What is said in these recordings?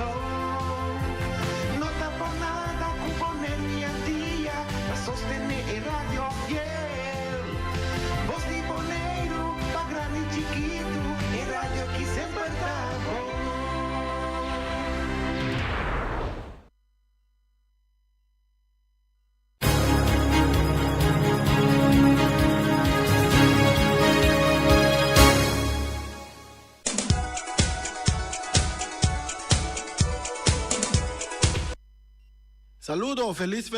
Non da nada con energia dia a sostenere Radio Fiel. Voz de Boneiro, pa grande e chiquito, e rádio que sempre tá bom. Saludo, feliz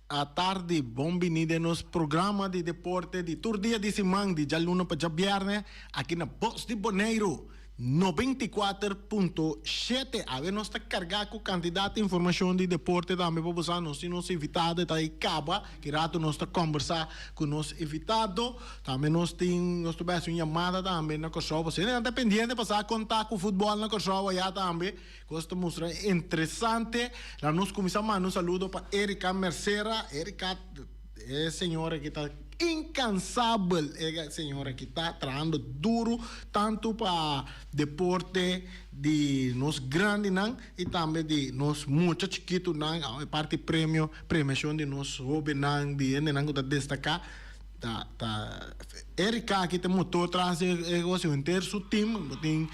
à tarde, bem-vindo no programa de deporte de todo dia de semana, de Jaluna para Viernes, aqui na Voz de Boneiro, 94.7. A ver, nós está carregado com quantidade de informação de deporte também para você, nós temos invitado, está aí Caba, que rato nós está conversar com nosso invitado, também nós temos uma chamada também na Kosovo, você não está pendente para contar com o futebol na Kosovo, já também, gosto de mostrar interessante. Lá nós começamos um saludo para Erika Mercera. Erika é senhora que está incansável, é a senhora que está trabalhando duro tanto para deporte de nós grandes e também de nós muito chiquitos, a parte premiação de nós jovens de que destacar. Erika aqui tem motor atrás, é o inteiro seu time, tem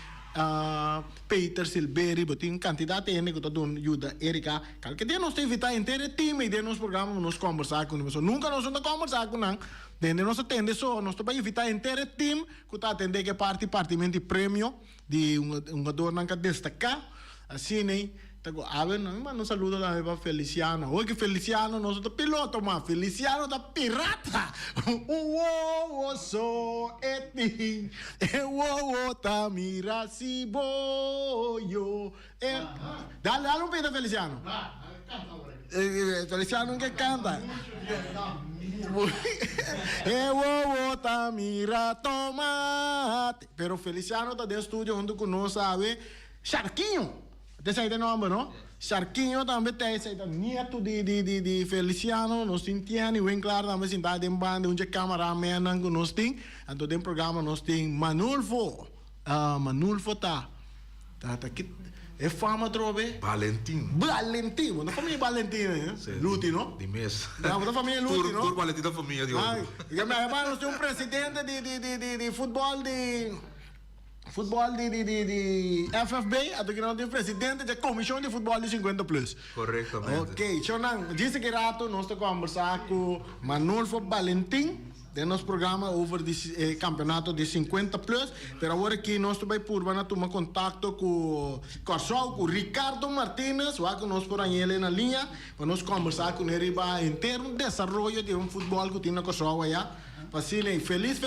Peter Silveri, tem quantidade de gente que está ajuda Erika. Qualquer dia nós temos que invitar inteiro time e de nos programa nós conversar com eles. Nunca nós não conversar com eles. Dentro nós atende só, nós temos que invitar inteiro time que está atendendo que partimento de prêmio de jogador que destacar. Assim, né? Não saludo também para Feliciano. Hoje que Feliciano não é piloto, mas Feliciano é pirata. Uou, sou etin. Uou, tamira si boyo. Dale um pedaço, Feliciano. Feliciano que canta. Uou, tamira tomate. Pero Feliciano está de estúdio junto com nós, sabe? Charquinho. Desse aí tem nome, não? Charquinho também tem, esse aí é neto de Feliciano, nós temos Tiani, bem claro, também se está em banda, onde cameraman que nós temos, então tem programa, nós temos Manulfo, Manulfo tá aqui, é fama trove? Valentim, na família Valentim, né? Luti, não? De mês. Na família Luti, não? Por Valentim da família, Diogo. Nós temos um presidente de futebol de FFB, aqui nós temos presidente da comissão de futebol de 50 plus. Corretamente. Ok, Chonan, disse que rato nós estamos conversar com Manolfo Valentim, de nosso programa over o campeonato de 50 plus, mas agora aqui nós estamos por tomar contato com o Ricardo Martínez, que nós por ele na linha, para nós conversar com ele em termos de desenvolvimento de futebol que tem na Kosovo aí. Vasile, feliz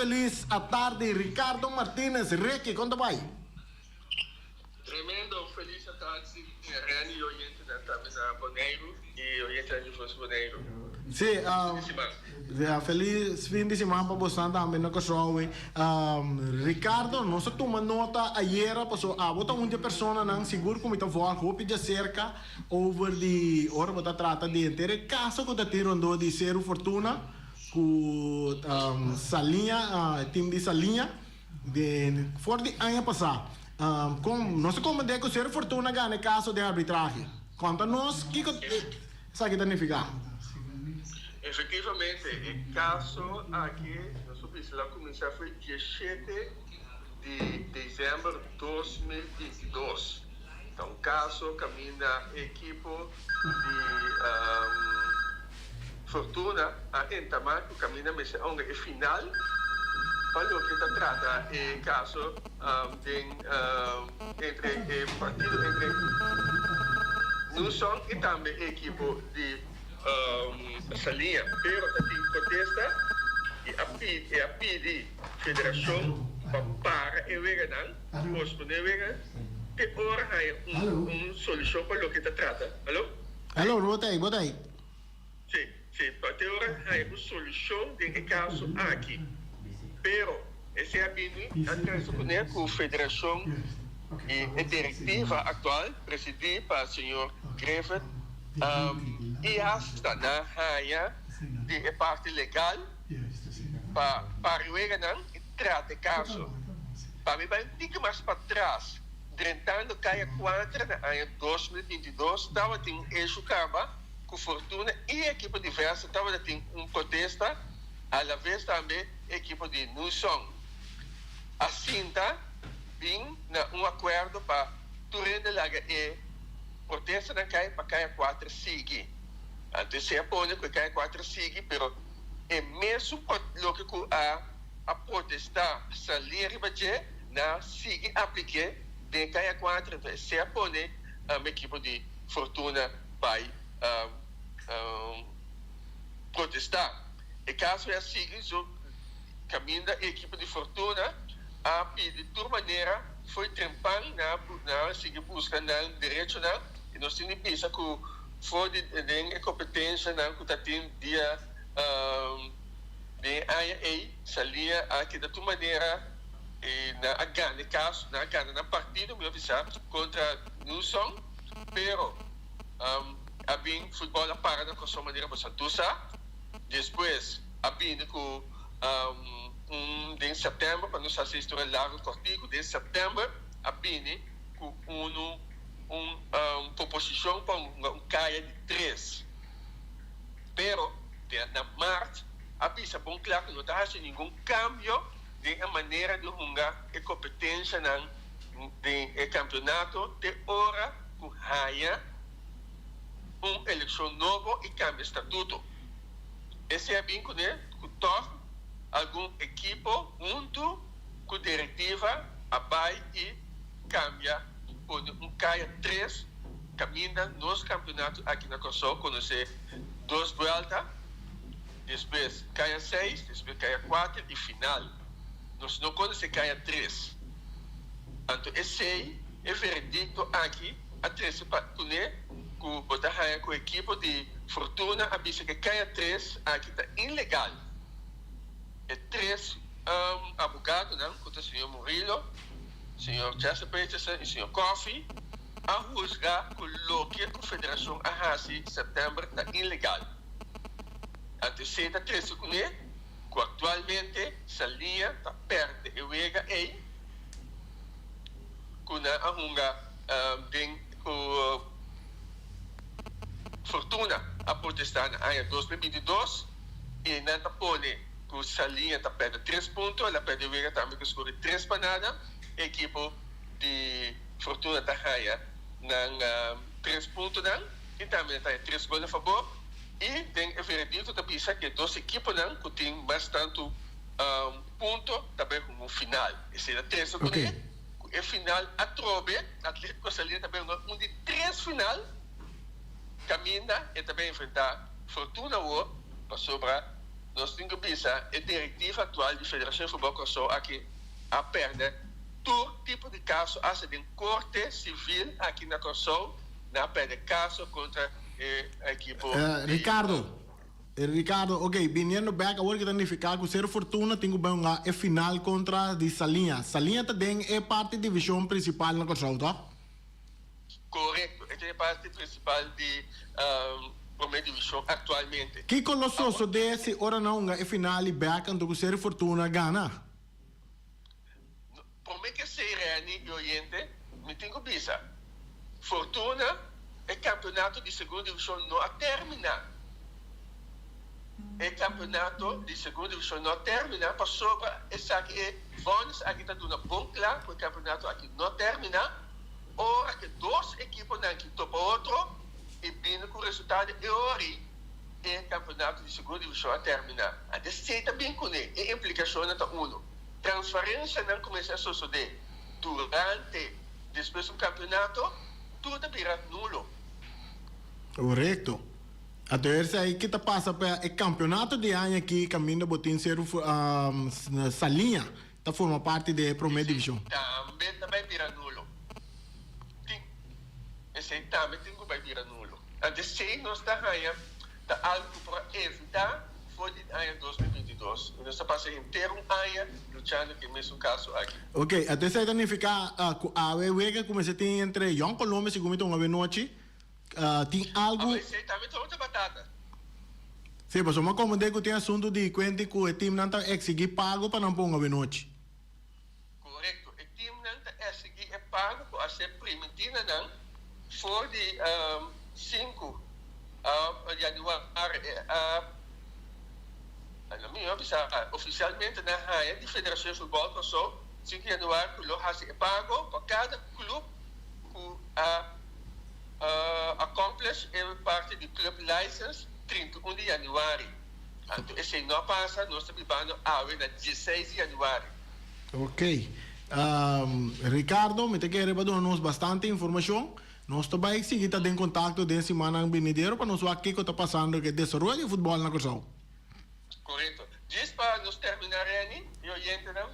à tarde, Ricardo Martínez, Requi, conta vai. Tremendo, feliz à tarde, Rani e oyente da Tabisa Boneiro e oyente da Voz Boneiro. Sim, feliz fim de semana para você também na Kosovo. Ricardo, nós tomamos nota ayer, passou a botar muita pessoa não seguro como está voando, roupa de cerca over de hora para tratar de inteiro caso que está tirando de Zero Fortuna. Com Salinha, time de Salinha, de fora de ano passado. Não sei como é que o Zero Fortuna ganha caso de arbitragem. Conta-nos o que isso significa. Efetivamente, o caso aqui, nós precisamos começar foi 17 de dezembro de 2022. Então, o caso caminha a equipe de Fortuna a Entamac, cammina messa onde è final, poi che tratta il caso entre partito entre non so e tambe equipo di Salinha, però che protesta e a PD federazione para e vegan, pospone vegan, e ora hai un soluzione per lo che tratta. Allora, botei. Sì, per ora hai una soluzione di caso aqui. Però, se abbiamo adesso con la federazione e direttiva attuale, presidita dal signor Griffith, e hasta na área de parte legal para o Eganan e trata caso. Para mim, vai diga mais para trás Trentando caia 4 na ano 2022, estava tem eixo caba com Fortuna e equipe diversa, estava tem protesta, à la vez também equipe de Nusong. Assim tá, bem na acordo para Turém de Laga e protesta na caia para caia 4 sigue. Antes se apone que caia 4 sigue, pero é mesmo lo que a protestar salir ribaje na sigue aplique de caia 4, então se apone a equipe de Fortuna vai protestar. E caso é assim, caminho da equipe de Fortuna a pedir de toda maneira foi trampar na seguir busca na direito na e nós temos pensa que foi de competência na que tem dia de AIA salia aqui da toda maneira e na ganha caso na ganha na partido me avisar contra Nusong pero a bem futebol a para na sua maneira para Santusa depois a bem com de setembro para nos assistir ao largo cortico de setembro a bem com proposição para caia de 3 pero na março a pista bom claro que não está havendo nenhum cambio de a maneira de jogar e competência de campeonato de hora com haia eleição novo e cambio estatuto esse é bem que torna algum equipo junto com a diretiva abai e cambia caia 3 caminha nos campeonatos aqui na Kosovo conhecer 2 voltas depois caia 6 depois caia 4 e final nós não conhecemos caia 3 então esse é veredicto aqui a 3 para com botar com a equipe de Fortuna avisa que caia 3 aqui está ilegal e 3 abogados não contra o senhor Murillo senhor Chester Peterson e senhor Coffey a juzgar que o que a Confederação Ahasi em setembro está ilegal anteceda 3 com ele que atualmente essa linha está perto e vega aí com a hunga com Fortuna a protestar na ano 2022 e não está pone que essa linha está perto 3 pontos ela perde vega também que escolhe 3 panadas a equipe de Fortuna está raia na 3 pontos e também está 3 gols a favor e tem o veredito da pista que 2 equipes que tem bastante ponto também como final e se 3 e final a trobe Atlético Salina também de 3 final caminha e também enfrentar Fortuna o para sobrar nós temos que pensar a diretiva atual da Federação de Futebol Kosovo aqui a perder todo tipo de caso hasta de corte civil aqui na Kosovo na perde caso contra a equipe Ricardo, ok, vindo back agora que está unificado, ser Fortuna tem que final contra de Salinha. Salinha também é parte da divisão principal na Kosovo, tá? Correto, é parte principal de primeira divisão atualmente. Que colossoso desse hora não é final e back então ser Fortuna gana. Por mim que sei Rani e Oriente, me tenho que pensar. Fortuna é campeonato de segunda divisão não a terminar. É campeonato de segunda divisão não termina, para sobre esse aqui vamos aqui está dando bom claro que o campeonato aqui não termina, ou aqui 2 equipes não que topa outro e vindo com o resultado e ori é campeonato de segunda divisão a terminar. A desceita bem com ele, a implicação está transferência não começa a suceder durante depois do campeonato tudo vira nulo. Correto. Até aí que tá passa para o campeonato de ano aqui caminho botin ser Salinha tá forma parte da primeira divisão. Também vira nulo. Esse também tem que virar nulo. Antes se nós está ganhando tá algo para evitar foi de ano 2022. Nós está passando inteiro ano lutando que mesmo caso aqui. Ok, até aí significa a wega como se tem entre Young Colômbia se comenta uma noite. Tem algo. Esse também tem outra batata. Sim, mas uma como que tem assunto de quente que o time não está exigir pago para não pôr uma noite. Correto. O time não está exigir pago pago a ser primitina não for de 5 januário oficialmente na raia de Federação de Futebol que só 5 de januário que lo hace pago para cada clube que accomplish parte do club license 31 de januário. Então, esse não passa, nós estamos vivendo na 16 de januário. Ok. Ricardo, me te quero dar-nos bastante informação. Nós também seguimos em contato de semana em Benedero para nós ver o que está passando que desenvolve o futebol na Corsão. Correto. Diz para nós terminar aí,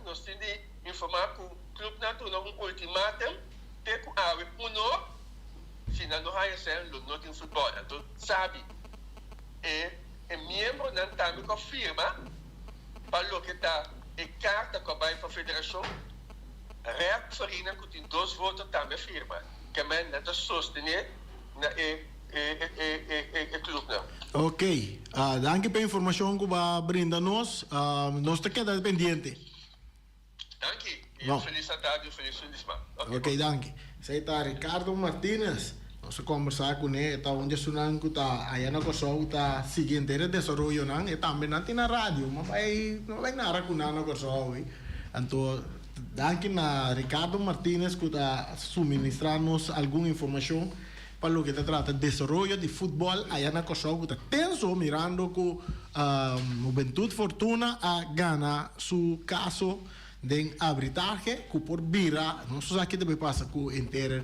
nós temos de informar que o clube não tem ultimatum, tem que haver se não há ser não tem futebol. Então, sabe, é membro não também confirma para o que está e carta que vai para a federação, referina que tem 2 votos também firma, que é não sostener o clube não. Ok. Danke pela informação que vai brindar nós. Nós te queda pendiente. Danke. E feliz tarde, feliz fim de semana. Ok, danke. Saya está Ricardo Martínez. Nós conversar com ele, tá onde sunan que tá aí na Corsão tá seguinte ele desenvolveu não, e também não tem na rádio, mas não vai nada com na Corsão, então danke na Ricardo Martínez que tá suministrar-nos alguma informação para o que se trata de desenvolvimento de futebol aí na Corsão, que tá tenso mirando que Juventud Fortuna a gana su caso de arbitraje que por vira, não sei se deve passar com inteiro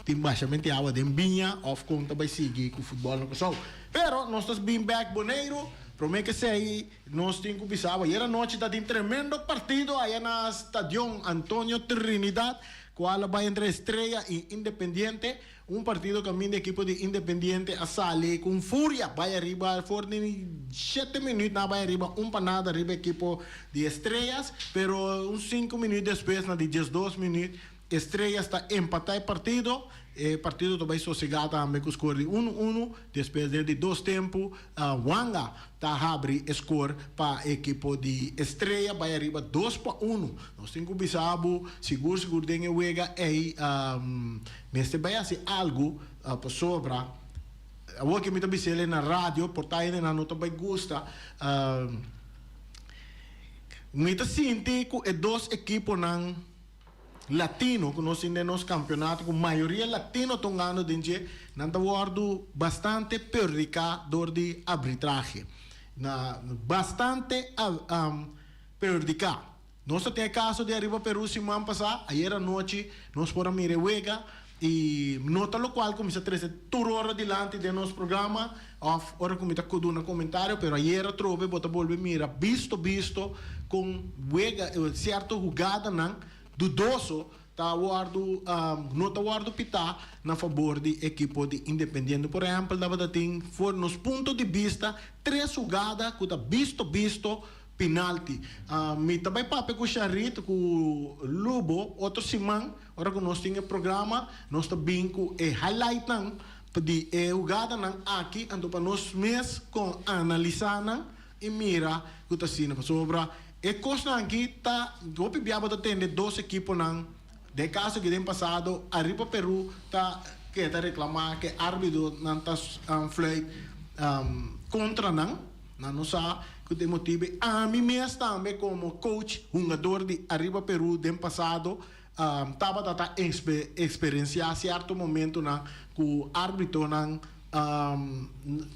tem baixamente água de vinha, of conta vai seguir com o futebol no Corsão. Pero nós estamos bem back boneiro, prometo que sei, nós temos que pensar, e era noite está um tremendo partido aí na Estadio Antonio Trinidad, qual vai entre Estrela e Independiente, partido que a minha equipe de Independiente a sale com fúria, vai arriba, for 7 minutos, vai arriba, panada arriba equipe de Estrelas, pero 5 minutos depois, na de 12 minutos, Estrela está empatar partido, partido também sossegado também com o score de 1-1, depois de 2 tempos, Wanga está abre score para a equipe de Estrela, vai arriba 2-1, nós temos que pensar, seguro dengue wega mas vai fazer algo para sobra, o que me está dizendo na rádio, por aí na nota vai gosta, me está sentindo que 2 equipes não latino que nós temos campeonato com maioria latino estão ganhando dinheiro não está guardo bastante perjudicado de arbitragem bastante perjudicado nós temos caso de arriba Peru semana passada ayer à noite nós fomos a Mirewega e nota lo qual começa a trazer toda hora delante de nosso programa ora começa a dar um comentário pero ayer trove bota volver mira visto com Wega certa jogada não dudoso tá guardo não tá guardo pita na favor de equipe de Independiente por exemplo dava tem for nos pontos de vista 3 jogadas que tá visto penalti me também papo com o Charito com o Lubo outro semana ora que nós tinha programa nós tá bem com highlight não de jogada não aqui então para nós mesmos com analisar não e mira que tá sendo sobre e coisa aqui tá o pibiaba tá tendo 2 equipes não de caso que tem passado arriba Peru tá que tá reclamar que árbitro não tá flei contra não sabe que tem motivo a mim mesmo também como coach jogador de arriba Peru tem passado tava tá experienciar certo momento não que o árbitro não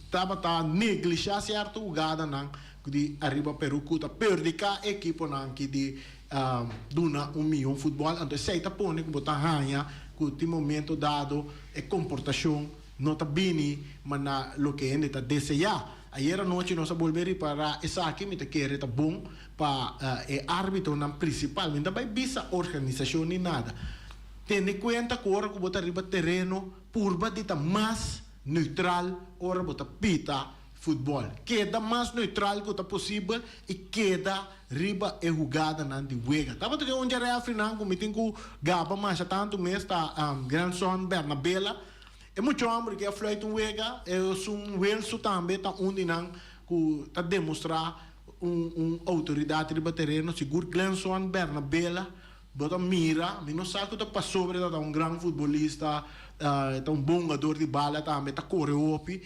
tava tá negligenciar certa jogada não de arriba Peru que tá perdica equipe não que de duna milhão futebol então sei tá pone que botar ranha que tem momento dado e comportação não tá bem mas na lo que ainda tá desejar ayer à noite nós volver para essa aqui me te quer tá bom para árbitro não principalmente vai visa organização nem nada tendo em conta que ora que botar arriba terreno purba de tá mais neutral ora botar pita futebol queda mais neutral que tá possível e queda riba e jogada não de wega tava de onde era final como tem que gaba mais tanto mês tá grandson Bernabela é muito homem que a flight wega é um welso também tá onde não que tá demonstrar autoridade riba terreno seguro grandson Bernabela bota mira, mi non sa che pa sobre da un gran futbolista, é um bom jogador de bala também, tá coreopi,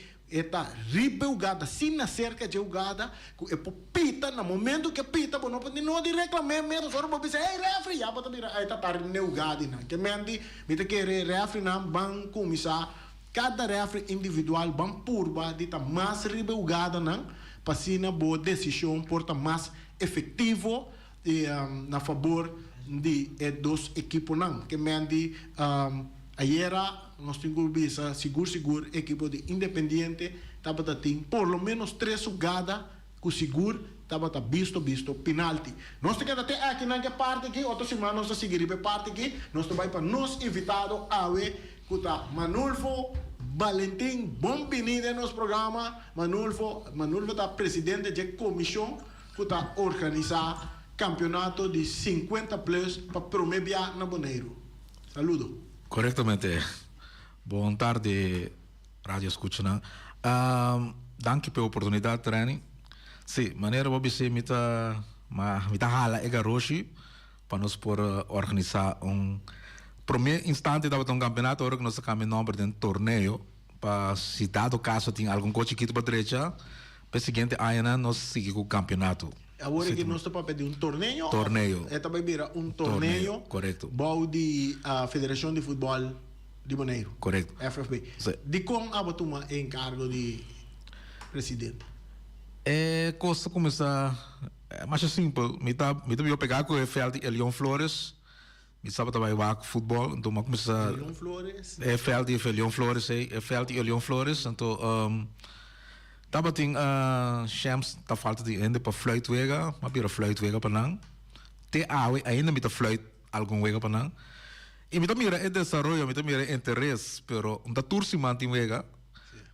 tá ribe jogada, sim na cerca de jogada, é pita, no momento que pita, não pode não de reclamar mesmo, só não pode dizer, ei refri, já bota mira, aí tá tarde jogada, né? Que mendi, me te querer refri na ban começar, cada refri individual ban purba, de tá mais ribe jogada, né? Passina boa decisão, porta mais efetivo e na favor de dos equipos não, que mendi ayer nós tínhamos seguro equipo de Independiente estava tem por lo menos 3 jogadas que seguro estava visto penalti. Nós temos até aqui na parte aqui, outra semana nós seguir para parte aqui, nós vai para nos invitado a ver que tá Manulfo Valentim, bom vindo no nosso programa. Manulfo está presidente da comissão que está organizar campeonato de 50 plus para promover na Bonaire. Saludo. Correctamente. Boa tarde, rádio escuta. Danke pela oportunidade, training. Sim, maneira vou dizer me tá hala ega roshi para nós por organizar primeiro instante da um campeonato agora que nós cambiamos nome de torneio para se dado caso tem algum coach aqui para direita, para seguinte ano nós seguimos o campeonato. Agora que nós estamos pedindo torneio. É também vira torneio. Correto. Bom de Federação de Futebol de Bonaire. Correto. FFB. De como a Batuma é encargo de presidente? É coisa começar mais simples. Me eu pegar com o Feld e Leon Flores. Me sabe trabalhar com futebol, então começar. Leon Flores. Feld e Leon Flores, Feld e Leon Flores, então tava tem Shams tá falta de ainda para fluit wega, mas bira fluit wega para não. Te ainda me tá fluit algum wega para não. E me tá mira é desenvolvimento, me tá mira interesse, pero da tursi mantim wega.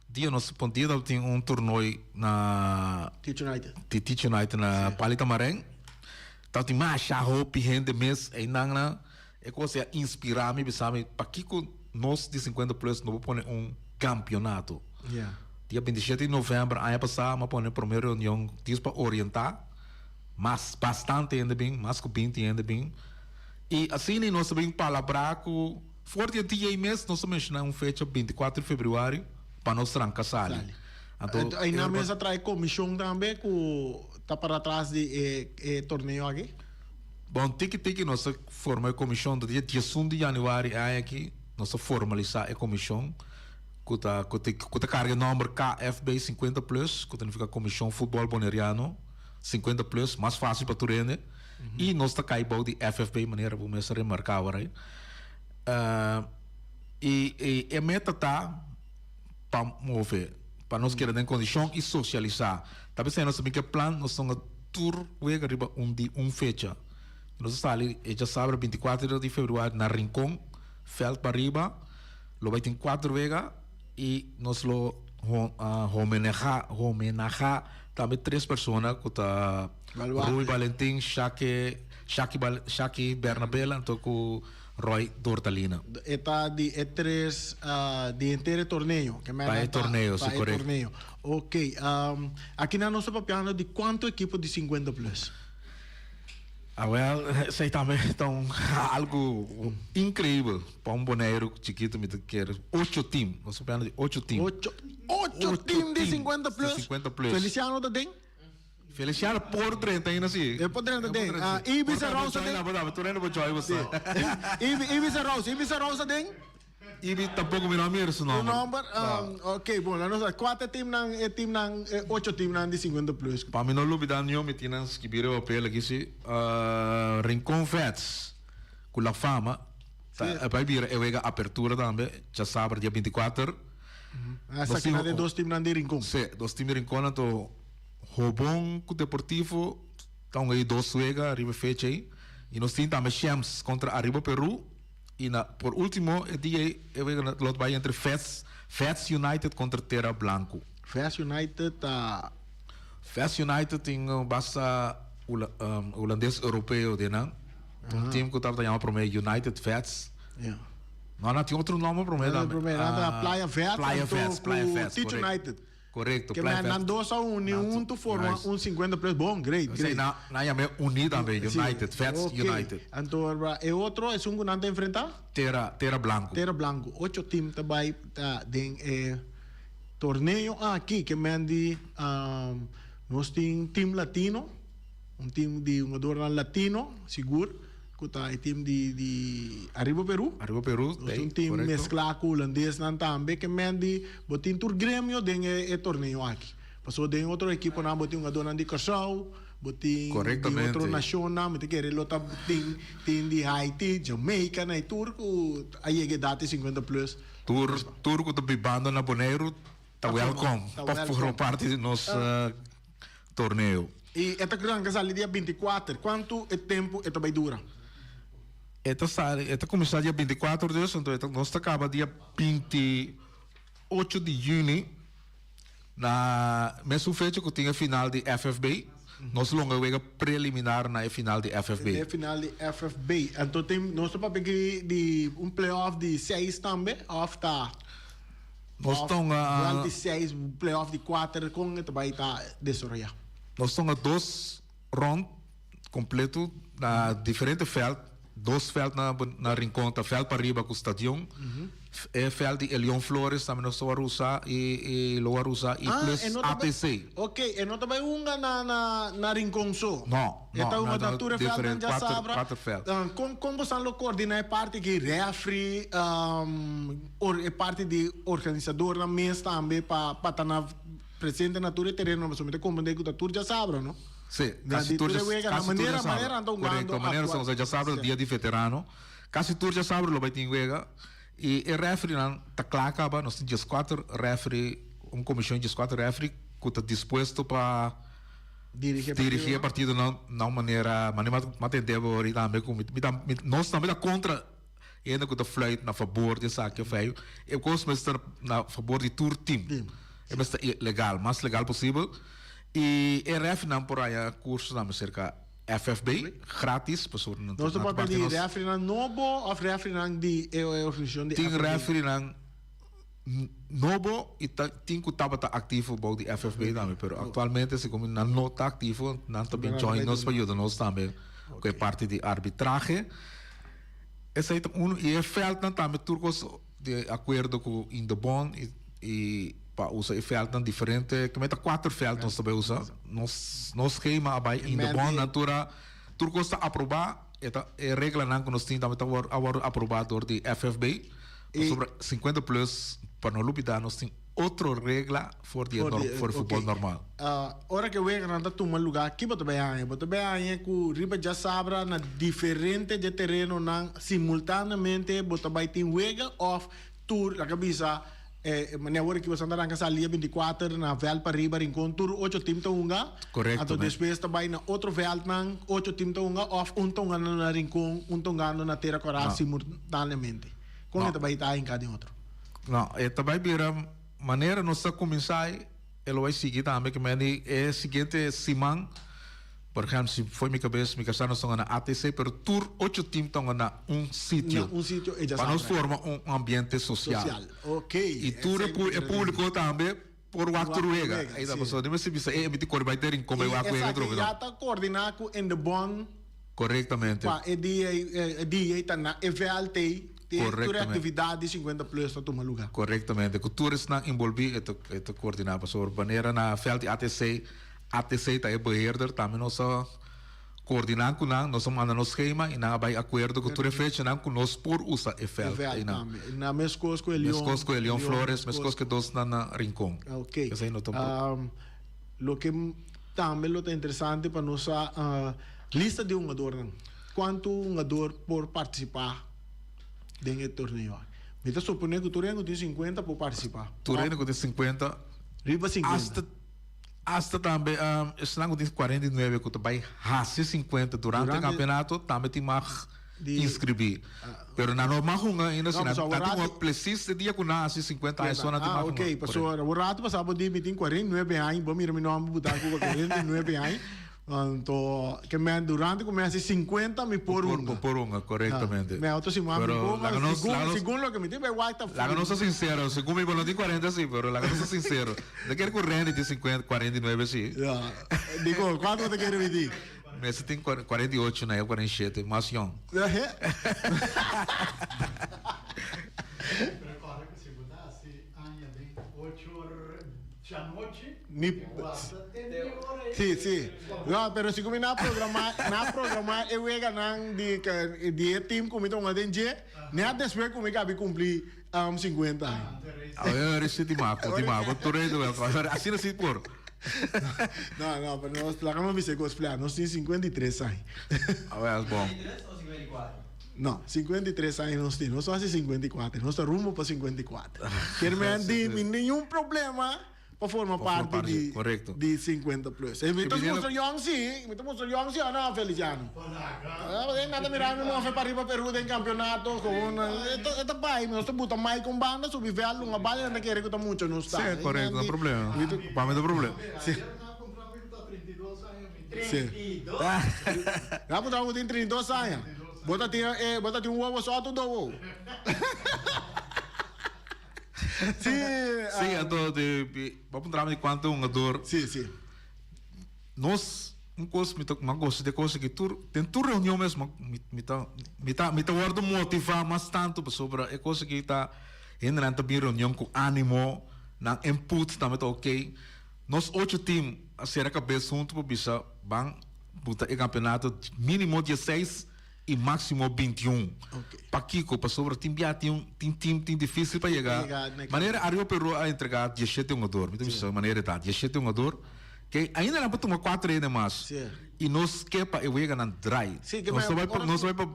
Dia nós pontia tem torneio na Teach United na Palita Marém. Tá tem mais hope gente mês aí na é coisa inspirar me sabe para que nós de 50 plus não vou pôr campeonato. Yeah. Dia 27 de novembro, ano passado, eu pôr a primeira reunião para orientar, mas bastante ainda bem, mais que 20 ainda bem. E assim nós também palabrar com forte dia mês nós mencionamos fecha 24 de fevereiro para nós trancar sali. Então aí na mesa traz comissão também que tá para trás de torneio aqui. Bom, tique nós formamos a comissão do dia 1 de janeiro aqui, nós formalizar a comissão que tá carga número KFB 50 plus, que significa Comissão Futebol Boneriano 50 plus, mais fácil para turene. E nós tá caibou de FFB maneira para começar a remarcar agora. E a meta tá para mover, para nós querer ter condição e socializar. Talvez nós sabemos que plano nós estamos a tour wega riba fecha. Nós está ali, já sabe, 24 de fevereiro na Rincón, Feld para riba, lo vai ter 4 wega e nós lo homenagear também 3 pessoas que tá Rui Valentim, Shaki Bernabella, então com Roy Dortalina. Está de 3 de inteiro torneio. Para torneio, sim, correto. Ok. Aqui na nossa papiana de quanto equipo de 50 plus? Sei também então algo incrível para boneiro chiquito me quer 8 times, nós falamos de 8 times. 8 times de 50 plus. 50 plus. Feliciano da den? Feliciano por 30 ainda sim. É por 30 den. Ibiza Rosa den. Tu não vou jogar você. Ibiza Rosa den? Ibi tampouco me nome esse nome. O nome, ok, bom, nós 4 times nang 8 times nang de 50 plus. Para mim não lubida nenhum, me tinha que vir o papel aqui se Rincón Feds com a fama. Para vir a apertura também, já sabe dia 24. Essa aqui é 2 times nang de Rincón. Sim, 2 times de Rincón, então Robon com Deportivo, então aí 2 wega arriba fecha aí. E nós temos também Shams contra Arriba Peru. E por último, o dia lot vai entre Feds United contra Terra Blanco. Feds United tem basta holandês europeu de não. Um time que estava chamando para mim United Feds. Não tinha outro nome para mim. Playa Feds. Playa Feds. Teach United. Correcto. Que me andan 2-1, tu forma Nice. un 50 plus. Bom, great. Sei na llame unida também, Sí. United, Fats Okay. United. Então, e outro é um gunante enfrentar? Terra Blanco. Terra Blanco. 8 times também tem torneio aqui que mande nós tem time latino, time de jogador latino, seguro, que tá time de Arriba Peru. Arriba Peru, Nós tem time mesclado com holandês também que mande botin tur Grêmio tem torneio aqui. Passou tem outra equipe na botin jogador de Cachau, botin de outro nacional, me que ele tá tem de Haiti, Jamaica, na Turco, aí que dá 50 plus. Turco do Bibando na Boneiro, tá welcome para formar parte do nosso torneio. E esta grande sale dia 24, quanto é tempo esta vai dura? Esta começa dia 24 de agosto, então nós acaba dia 28 de junho, na mesma fecha que tinha final de FFB, nós longa wega preliminar na final de FFB. Na final de FFB, então tem nós para pegar de playoff de 6 também, off tá. Nós estamos de 6, playoff de 4 com esta vai estar desarrollado. Nós estamos a 2 rounds completos na diferente feld, 2 feld na rincón, feld para arriba com o estadião, feld de Elion Flores também nós estamos a usar e logo a usar e plus ATC. Ok, e não também uma na rincón só. Não, esta uma da tura diferente, feld já sabe. 4 feld. Como você lo coordina é parte que refri, é parte de organizador na mesa também para estar presente na tura terreno, mas somente como de que a tura já sabe, não? Sim, casi todos a maneira então correto, a maneira são já sabe o dia de veterano, casi todos já sabe o vai ter wega e o refri não tá claro, nós temos 4 refri, comissão de 4 refri que está disposto para dirigir a partida na maneira matendeva ori também como nós também contra ainda que tá flight na favor de saque feio eu gosto de estar na favor de tour team é legal, mais legal possível. E a ref não por aí curso na cerca FFB grátis pessoa não nós não pode pedir refri não novo ou refri não de organização de tem refri não novo e tem que estava ativo about de FFB também pero atualmente se como não está ativo não também join nós para ajudar nós também que é parte de arbitragem esse aí e é falta também turcos de acordo com in the bond e para usar e felten diferente que meta 4 felten nós também usa nos schema abai in the bond natura turcos está aprovar esta é regra não que nós temos também está aprovado de FFB sobre 50 plus para não lupidar nós temos outra regra for o futebol normal. Ora que wega não está tomando lugar aqui botar bem aí que riba já sabe na diferente de terreno não simultaneamente botar bem tem wega of tour a cabeça maneira que você anda na dia 24 na vel para riba rincón tour 8 times unga correto então depois também na outro vel nan 8 times unga of tonga na rincón tonga na terra coral simultaneamente como é também está em cada outro não é também vira maneira nós começar ele vai seguir também que é seguinte semana por exemplo se foi minha cabeça minha casa nós estamos na ATC pero tour 8 times estão na sítio para nós formar ambiente social. Ok e tour é público também por o acto ruega aí da pessoa deve se bisa me cor vai ter como eu acho que já está coordenado em the bond corretamente para dia está na EVLT toda atividade 50 plus para tomar lugar corretamente que tour está envolvido é coordenado sobre maneira na feld ATC está é beheerder também nós coordenando com nós mandamos no schema e não vai acordo com tudo feito não com nós por usar e feld na mesma coisa com Elion Flores mesma coisa que dois na rincón ok lo que também é interessante para nós lista de jogador quanto jogador por participar dentro do torneio me está supondo que o Turengo tem 50 por participar Turengo tem 50 riba 50 hasta também Slango tem 49 que também hace 50 durante o campeonato também tem mais inscrever pero na normal ainda assim na tem precisa dia com nasce 50 aí só na tem ok pessoal o rato passava de 49 anos bom mira meu nome botar com 49 anos Então, que me durante começa 50 me por uma. Por uma, correctamente. Me auto si mami Pero ponga, la que nos- según lo que me dice, white La que no soy sincero, según mi boletín 40 sí, pero la que no soy sincero. De que el corriente tiene 50, 49 sí. Digo, ¿cuánto te quiere decir? Esse tem 48, né? 47, mais young. Prepara que se mudasse, amanhã tem 8 horas da noite. Sí, sí. No, pero si comi na programa eu ia ganhar de team comi tong aden je, nem después comi cabe cumprir 50 anos. Agora esse de maco, tu rei do assim assim por. Não, pero nós lá como vi se cosplay, nós tem 53 anos. Agora bom. Não, 53 anos nós só 54, nós estamos rumo para 54. Quer me andi, nenhum problema. Para formar parte de, correcto. De 50 plus. E mi to mostro young sì, no, Feliciano. Nada mirando mo fa pari pa Peru del campionato con ito pai, mi sto butta mai con banda su vive a lunga balla non che recuta mucho non sta. Sì, corretto, non problema. Pa me do problema. Sì. Sì. Dopo trovo in 32 anni. Botati un uovo sotto dopo. Sim, então, vamos entrar em quanto um ador. Sim, sim. Nós, uma coisa de coisa que tem tu reunião mesmo, me tá guardo motivar mais tanto sobre a coisa que tá entrando também reunião com ânimo, na input também tá ok. Nós 8 times a ser a cabeça junto para bisa bang puta e campeonato mínimo 16 e máximo 21. Okay. Para Kiko, para sobre time tem difícil para chegar. Maneira arriba Peru a entregar 17 jogador, me disse maneira tá 17 jogador que ainda não pode tomar 4 ainda mais. E nós que para eu chegar na dry. Nós vai para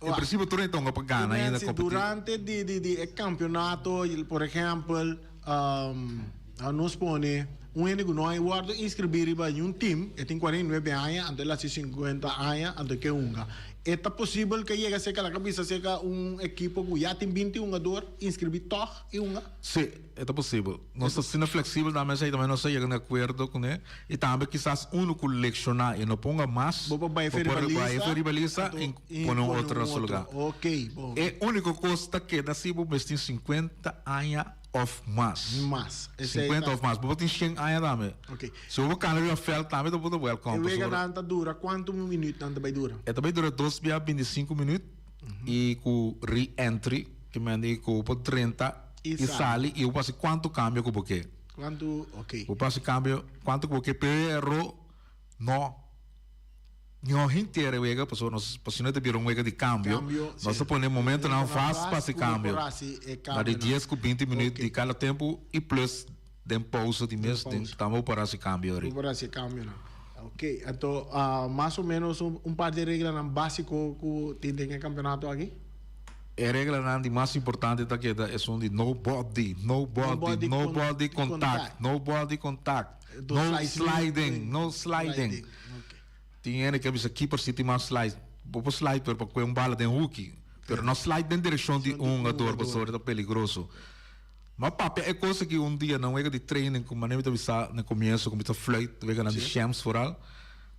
em princípio tu então para ganhar ainda durante o campeonato, por exemplo, nós põe único nós guardo inscrever para um time que tem 49 anos, até lá 50 anos, até que unga. É possível que chegue a ser a cabeça ser equipo que já tem 21 jogadores inscrever todos e unga? Sim, é possível. Nós estamos sendo flexíveis também, também nós chegamos de acordo com ele e também quizás um colecionar e não ponga mais para rivaliza e põe outro lugar. Ok, bom. É a única coisa que dá se você tem 50 anos of mas. 50 of mas. Você tem 100 anos também. Ok. Se você quer ir a fel também, você pode welcome. E o dura quanto minutos não vai dura? Também dura 2 via 25 minutos e com re-entry que me andi com 30 e sale e eu passo quanto cambio com você. Quanto, ok. Eu passo cambio quanto com você pero não inteira wega pessoa nós paciente viram wega de cambio nós põe momento não faz passe cambio mas de 10 com 20 minutos de cada tempo e plus de pausa de mês estamos para esse cambio aí para esse cambio não. Ok, então mais ou menos par de regras básicas que tem no campeonato aqui. A regra mais importante da que é só de no body contact, no sliding. Tinha que a keeper se tem mais slide, vou slide para com um bala de hook, pero não slide na direção de jogador, pessoal, é perigoso. Mas papi é coisa que dia não é de training como maneira de avisar no começo como está flight, vega na de champs foral.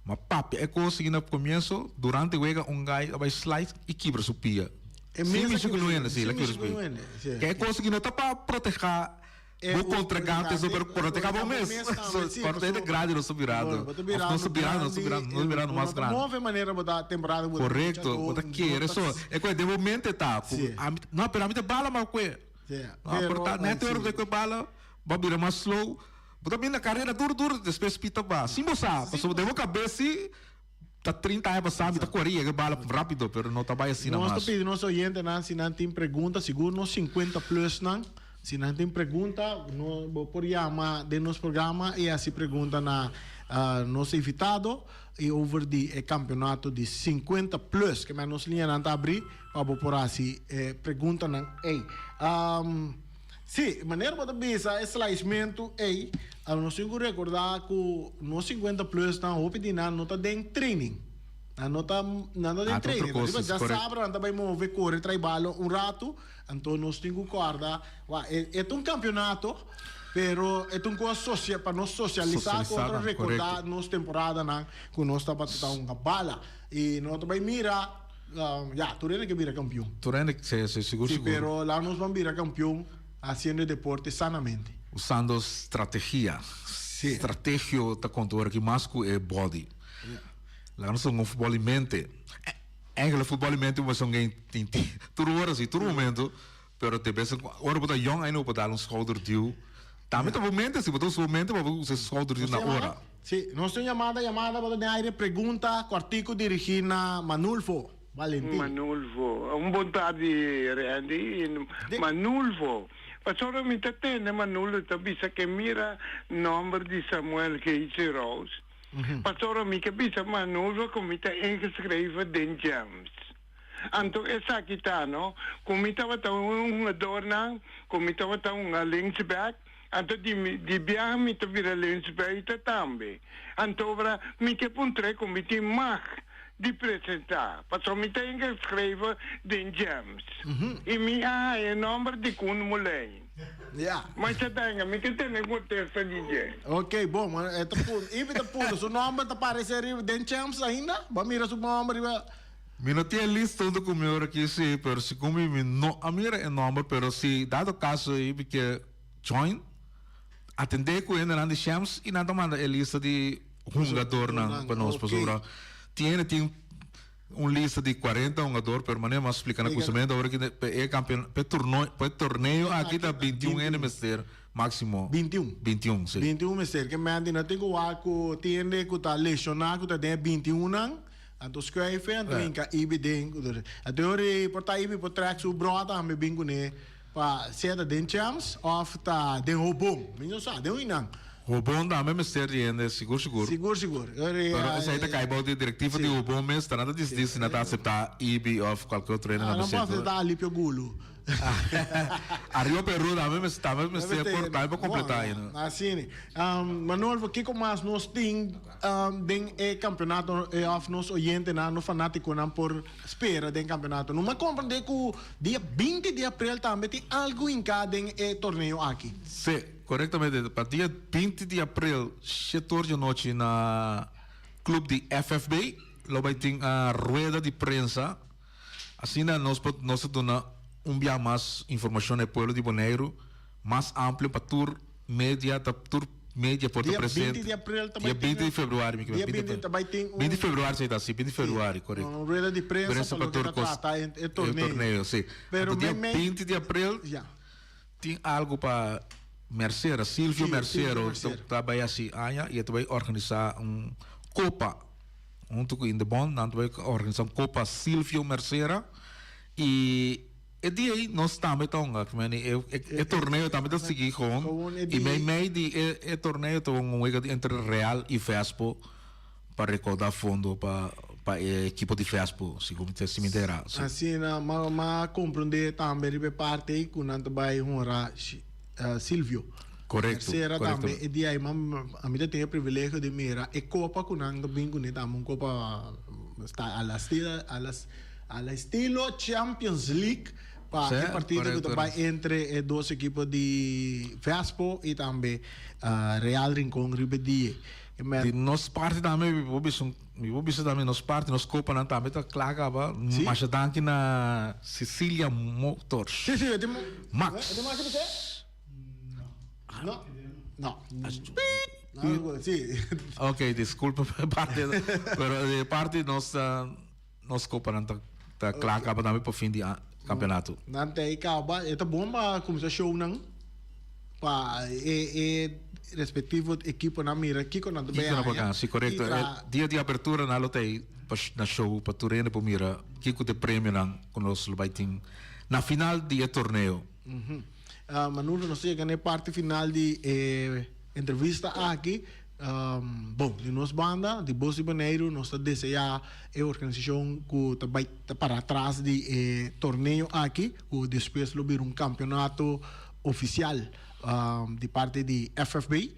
Mas papi é coisa que no começo durante vega guy vai slide e quebra sua pia. É mesmo que não é assim, lá que eu é coisa que não está para proteger o contra gantes ou para proteger o mês. Corta de grade não subirado. Não subirado mais grande. Nova maneira botar temporada botar. Correto, botar que é só é coisa de momento tá. Não, pero a mim de bala mas coisa. Portanto, network de bala, babira mais slow. Mas também na carreira duro, depois pita ba. Sim, você sabe, porque devo cabeça tá 30 anos passando, tá correndo, que bala rápido, pero não tá bem assim na mais. Nós pedimos nosso oyente, se não tem pergunta, seguro nos 50 plus não. Se não tem pergunta, nós por chamar de nosso programa e assim pergunta na nosso invitado e over de campeonato de 50 plus que nós linha não tá abrir para por assim pergunta não sim maneira para bisa esclarecimento nós temos que recordar que nos 50 plus não o pedir não tá dentro training não tá dentro training já sabe não tá vai mover correr trabalho rato então nós temos que guardar é um campeonato Pero é um coisa para nós socializar, Socializar, para recordar correto. nossa temporada na que nós está para uma bala e nós também mira tu que vira campeão. Turene, seguro, Sí, seguro. pero lá nós vamos virar campeão haciendo deporte sanamente. Usando estratégia. Estratégia tá contando que mais que é body. Lá nós somos futebol em mente. Eigenlijk futebol em mente, mas são alguém tudo horas e todo momento, pero te pensa, ora botar young aí não botar schouderduw. Também tá momento, se botar o momento, para você schouderduw na hora. Sí, nós temos chamada para dar aire pergunta, quartico dirigir na Manulfo, Valentim. Manulfo, un buon tardi Randy, Manulfo. Passora mi tatene Manulfo, tabisa che mira numero di Samuel Keitse Rose. Passora mi capisce Manulfo come ta ingeschreven Den James. Anto esa kitano, come tava un donna, come tava un linksback. Anto di bianca mi vira linksback tambe. Anto ora mi che puntre come ti mag di presentare. Perciò mi tengo scrivere Den James. E mi ha il numero di Kun Mulei. Ja. Ma c'è tenga, mi che tengo con testa di je. Ok, bom, mas ibi tá pulo, seu nome tá aparecendo Den Champs ainda? Vamos mirar seu nome. Mi não tinha lista onde comigo aqui, sim, pero se comigo não, a minha é nome, pero se dado caso aí que join, atender com ele na de Shams e nada manda a lista de jogador na para nós, pessoal. Tiene lista de 40 jogadores, pero maneira mais explicando com o agora que é campeão, para torneio aqui tá 21 NMSTer máximo. 21, sim. 21 meses, que me andi na tenho algo, tiene que tá lesionado, que tá 21 anos. Anto schrijven en toen kan ibi denken. Ateur porta ibi por track su brota ame bingo ne pa seta den chams of ta den hobom. Minho sa den inang. Robon da mesma série seguro. Seguro. Pero essa aí tá caindo de diretiva de Robon mesmo, tá nada disso, não tá aceitar IB of qualquer outro treino na Não mesma posso dar ali pio gulo. Arriba Peru da mesma série cortar para completar aí, né? Assim, Manuel, o que mais nós tem den campeonato of nos oyente na no fanático na por espera den campeonato. Não me compreende que dia 20 de abril também tem algo em cada torneio aqui. Sim, corretamente. Para dia 20 de abril, 7 de noite na clube de FFB, lá vai ter a rueda de prensa. Assim, nós damos dia mais informação no pueblo de Bonaire, mais amplo para tour média por dia presente. 20 de abril também. Dia 20 de fevereiro, dia 20 também tem 20 de fevereiro, sei lá, sim, 20 de fevereiro, correto. Uma rueda de prensa para tour tratar o torneio. Sim. Pero dia 20 de abril, tem algo para Merceira, Silvio Merceiro, trabalha assim, e vai organizar Copa, junto com o Bond, vai organizar Copa Silvio Merceira, e dia aí nós também estamos, o torneio também está seguindo com, e meio de torneio tem entre Real e Vespo, para recordar fundo para a equipe de Vespo, se me interessa. Assim, mas compreender também a parte que nós vai honrar Silvio. Correto. Será também e dia aí a mim tem o privilégio de mirar e copa com nang bingo ne tamo copa está a la estilo Champions League para o partido que vai entre dois equipos de Vespo e também Real Rincón Ribedie. Nos parte também, vou ver também nos parte, nos copa não também tá claro, mas danke na Sicilia Motors. Sim, Max. No. Sí. Ok, desculpa parte, pero parte nos copa não tá claro também para fim de campeonato. Nante acaba, é bom para começar show não para respectivo equipo na mira aqui com nando bem. Sim, correto. Dia de abertura na lotei na show para turene para mira kiko de prêmio não conosco vai ter na final de torneio. Manolo, nós chegamos na parte final de entrevista aqui. Bom, de nossa banda, de Bolsa Bonaire, nós desejamos a organização que vai para trás de torneio aqui, que depois vai um campeonato oficial de parte de FFB,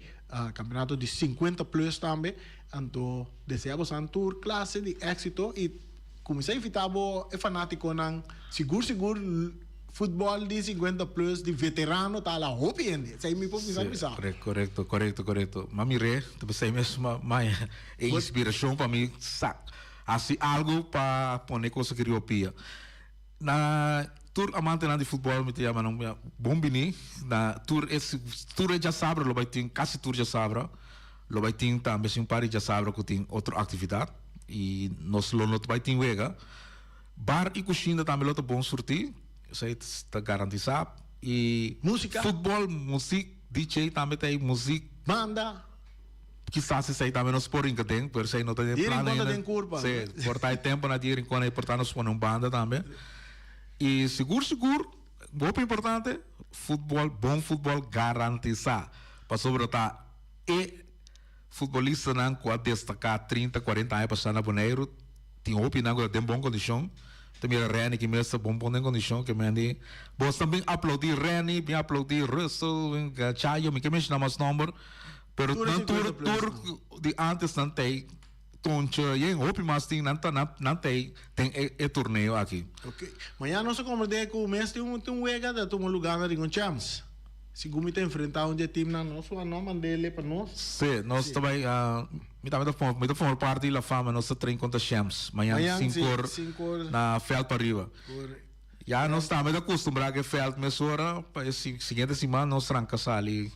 campeonato de 50 plus também. Então, desejamos um tour classe de éxito e comecei a invitar o fanático, seguro futebol de 50 plus, de veterano, tá lá, hopiende. Sei me pode Sim, pensar. correto. Mamire, também sei mesmo, mas é inspiração para mim, assim, algo para poner coisa que eu pia. Na tour amante de futebol, me chama não bombini, na tour já sabe, lo vai ter quase tour já sabe, lo vai ter também um par já sabe que tem outra atividade e nós lo not vai ter wega. Bar e cozinha também lo bom sortir, isso está garantizado. E música, futebol, música, DJ também tem música, banda. Quizás se sei também nos porém que tem, por sei não tem plano ainda. Sim, por tal tempo na dia em quando é importante nós pôr banda também. E seguro, muito importante, futebol, bom futebol garantizado. Para sobretudo, e futebolista não pode destacar 30, 40 anos passando na Boneiro, tem opinião que tem boa condição. Também a Reni que mesmo bom condição que me andi. Vos também aplaudir Reni, bem aplaudir Russell, Chayo, me que mexe na mais número. Pero tour de antes não tem toncha e hope mas tem não tem torneio aqui. Ok. Amanhã nós acomodamos com o mês tem um wega da um lugar na Rigon Champs. Se como te enfrentar um time na nosso a nome dele para nós. Sim, nós também me da parte da fama nós trein contra Champs. Amanhã 5 horas na Feld para arriba. Já nós estamos acostumados que Feld mesura para seguinte semana nós trancamos ali.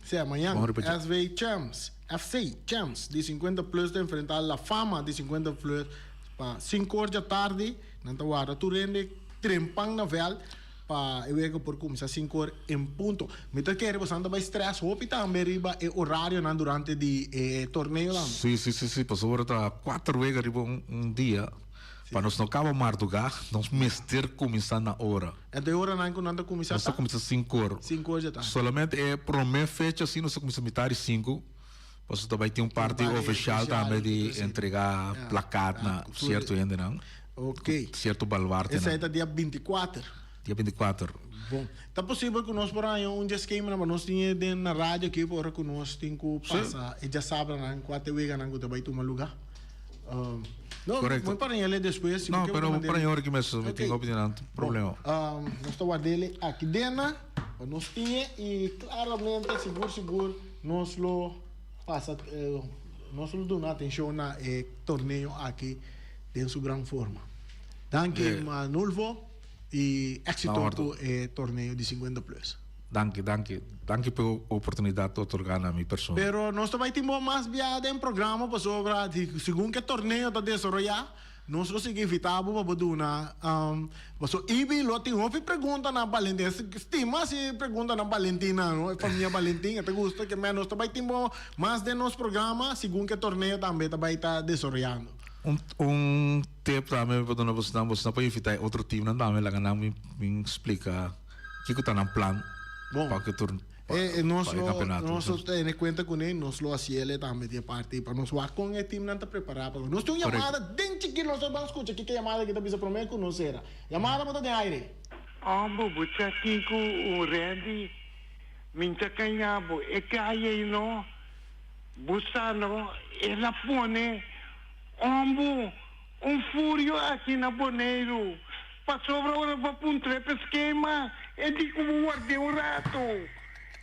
Sim, amanhã SV Champs, FC Champs de 50 plus de enfrentar a fama de 50 plus para 5 horas da tarde. Não está agora tu rende trempang na vel para eu ver por começar 5 horas em ponto. Me tá querendo você anda vai stress hope também riba e horário não durante de torneio lá. Sim, passou agora 4 vezes riba dia. Para nós não acaba madrugar, nós mestre começar na hora. É de hora não quando começar. Nós começa 5 horas. 5 horas já tá. Somente é primeira fecha assim nós começa metade 5. Você também tem parte oficial também de entregar placate na certo ainda não. Ok. Certo baluarte. Esse é dia 24. Dia 24. Bom, tá possível que nós por aí esquema mas nós tinha na rádio aqui por que nós tem que passar e já sabe não quatro vezes não que vai tomar lugar. Não, muito para ele depois. Não, pero para ele que mesmo tem opinião, problema. Nós estamos dele aqui dentro, nós tinha e claramente seguro nós lo passa, nós lo damos atenção na torneio aqui em sua grande forma. Danke Manulfo e éxito com o torneio de 50 plus. Danke pela oportunidade de otorgar a minha pessoa. Pero nós também temos mais viada em programa para sobre segundo que torneio está desenvolvendo, nós conseguimos evitar para baduna. Paso ibi lo tem uma pergunta na Valentina, estima se pergunta na Valentina, não? Família Valentina, te gusta que nós também temos mais de nosso programa segundo que torneio também está desenvolvendo. Tempo também para nós não pode evitar outro time não também lá não me explica que está no plano. Bom, nós temos conta com ele, nós lo hacemos também de parte para nós ver com o time não está preparado. Nós temos chamada dentro que nós vamos escutar que chamada que está bisa para mim conhecer. Chamada para de aire. Bobo, aqui com o Randy, minta canhabo, é que aí não, busano, ela põe, fúrio aqui na Boneiro. Passou agora para um trepa esquema, e digo como guardei rato.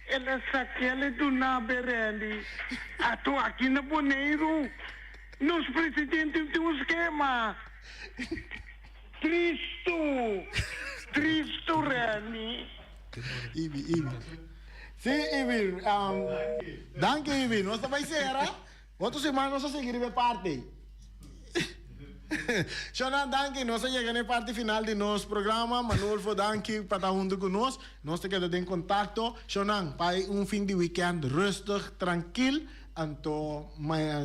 Ela saquela do Naberelli. Estou aqui na Boneiro. Nos presidentes tem um esquema. Tristo, Rani. Ibi. Sim, Ibi. Danke, Ibi. Nós também será. Outra semana nós vamos seguir a parte. Shonan, danke. Nós chegamos na parte final de nosso programa. Manulfo, danke para estar junto conosco. Nós estamos em contato. Shonan, para fim de weekend rustig, tranquilo. Então,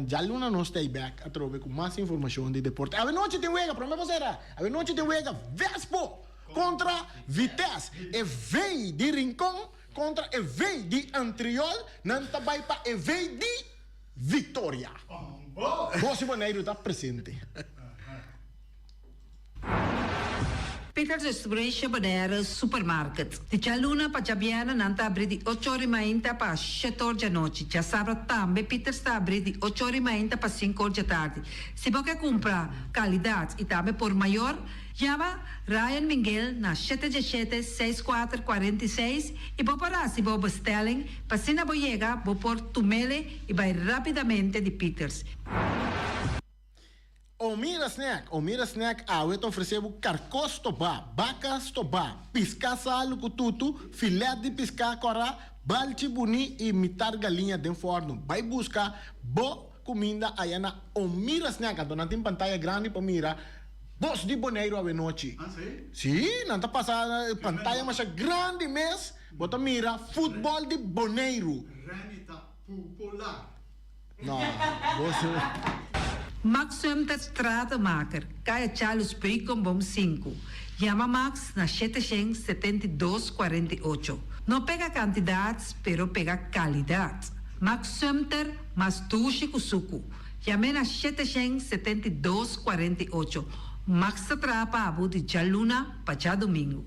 já luna nós estamos back a trocar com mais informação de deporte. A noite tem wega, para mim você era. A noite tem wega, Vespo contra Vitesse. E vem de Rincón contra e vem de Antriol. Não está vai para e vem de Vitória. Você Boneiro está presente. Peter's Restoration Bonaire Supermarket. Di Chaluna pa Jabiana nanta abri di 8 ore mainta pa 7 ore noche. Ja sabra tambe Peter sta abri di 8 ore mainta pa 5 ore tardi. Se você compra qualidade e também por maior, chama Ryan Miguel na 777-6446 e vou parar se vou bestelling, para se não chega, vou pôr tumele e vai rapidamente de Peters. Omira snack, awe te oferecemos carcos toba, bacas toba, pisca salo kututu, filé de pisca cora, balchi buni e mitar galinha de forno. Vai buscar bo comida aí na Omira snack, então não tem pantalla grande para mirar. Bos di Bonaire a noite. Ah, sim? Sim, não está passando pantalla mas grande mês, bota mira futebol de Bonaire. Renita popular. Não, você Max Sumter Stratenmaker, Kaya Charles Bacon Bom 5. Chama Max na 772-48. Não pega quantidades, pero pega qualidade. Max Sumter, mas tushi kusuku. Chame na 772-48. Max atrapa abu de Jaluna para domingo.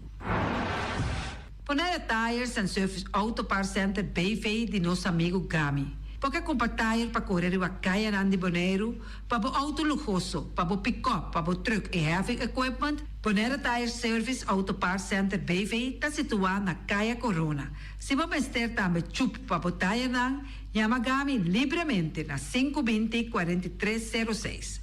Ponere Tires and Service Auto Part Center BV de nosso amigo Gami. Porque compra tire para correr a caia de Bonaire, para o auto luxuoso, para o pick-up, para o truck e heavy equipment, Bonaire Tire Service Auto Part Center BV está situado na Caia Corona. Se você ter também chup para o tire, chama Gami livremente na 520-4306.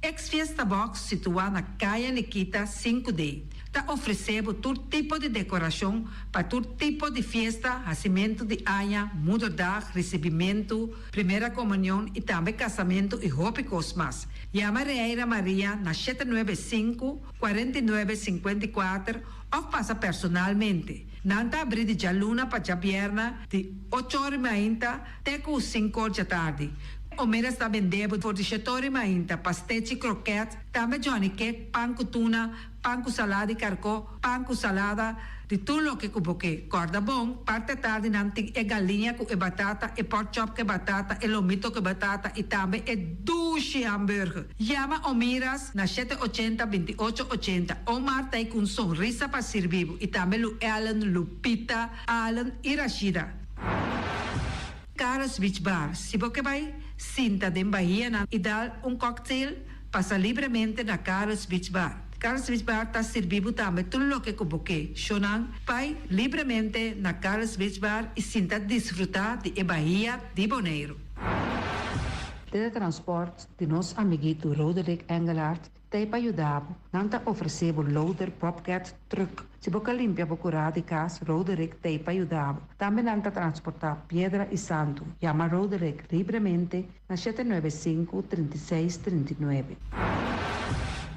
Ex-Fiesta Box situada na Caia Nikita 5D. Está oferecendo todo tipo de decoração para todo tipo de festa, nascimento de anha, mudança, recebimento, primeira comunhão e também casamento e roupas mais. Chama Reira Maria na 795-4954 ou passa personalmente. Nanta abrir de Jaluna para Jabierna de 8 horas mainta até 5 horas da tarde. O mera está vendendo por 17 horas mainta, pastete e croquete, também Johnny Cake, pão com tuna, pão com salada e carcó, pão com salada, de tudo o que cuboque. Corda bom, parte tarde nanti é galinha com batata, e pork chop com batata, e lomito com batata, e também é duche hambúrguer. Chama Omiras na 780-2880. Omar tem com sorriso para servir, e também o Ellen, Lupita, Alan e Rashida. Carlos Beach Bar, se você vai sinta de Bahia e dar cocktail, passa livremente na Carlos Beach Bar. Carlos Beach Bar está servindo também tudo o que cuboque. Shonan, vai livremente na Carlos Beach Bar e sinta desfrutar de Bahia de Bonaire. Teletransport de nosso amiguito Roderick Engelhardt tem para ajudar. Não está oferecendo loader, bobcat, truck. Se você limpia a procura de casa, Roderick tem para ajudar. Também não está transportar pedra e santo. Chama Roderick livremente na 795-3639.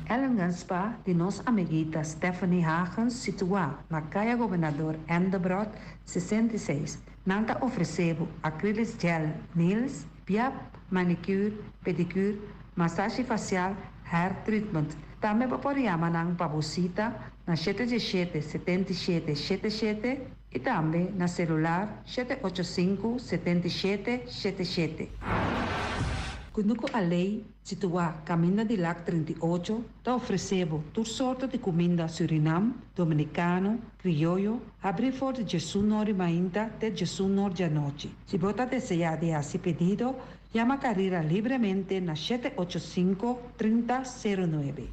Ellen Ganspa, de nossa amiguita Stephanie Hagens, situada na Caia Governador Endebrot 66. Não está oferecendo acrylic gel, nails, piap, manicure, pedicure, massagem facial, hair treatment. Também pode chamar ng pabusita na 77-77-77 e também na celular 785-7777. Kunuko Alei, situada Caminho de Lac 38, está oferecendo toda sorte de comida Suriname, dominicano, criollo, abrir for de Jesus Nori Mainta até Jesus Nori à noite. Se você deseja de esse pedido, chama a carreira livremente na 785-3009.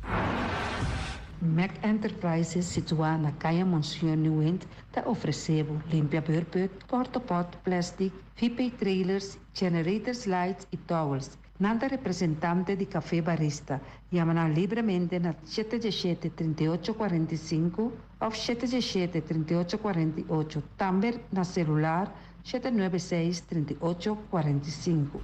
Mac Enterprises, situada na Caia Monsieur Nieuwend, está oferecendo limpia beurput, cortopot, plastic, VP trailers, generators lights e towels. Nanta representante de Café Barista, chama livremente na 717-3845 ou 717-3848, também na celular 796-3845.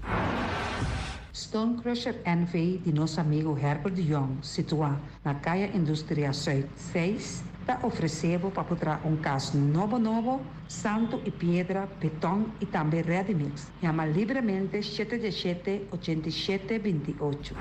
Stone Crusher NV de nosso amigo Herbert de Jong, situado na Caia Indústria Zuid 6, está oferecendo para botar caso novo, santo e pedra, betão e também ready mix. Chama livremente 717-8728.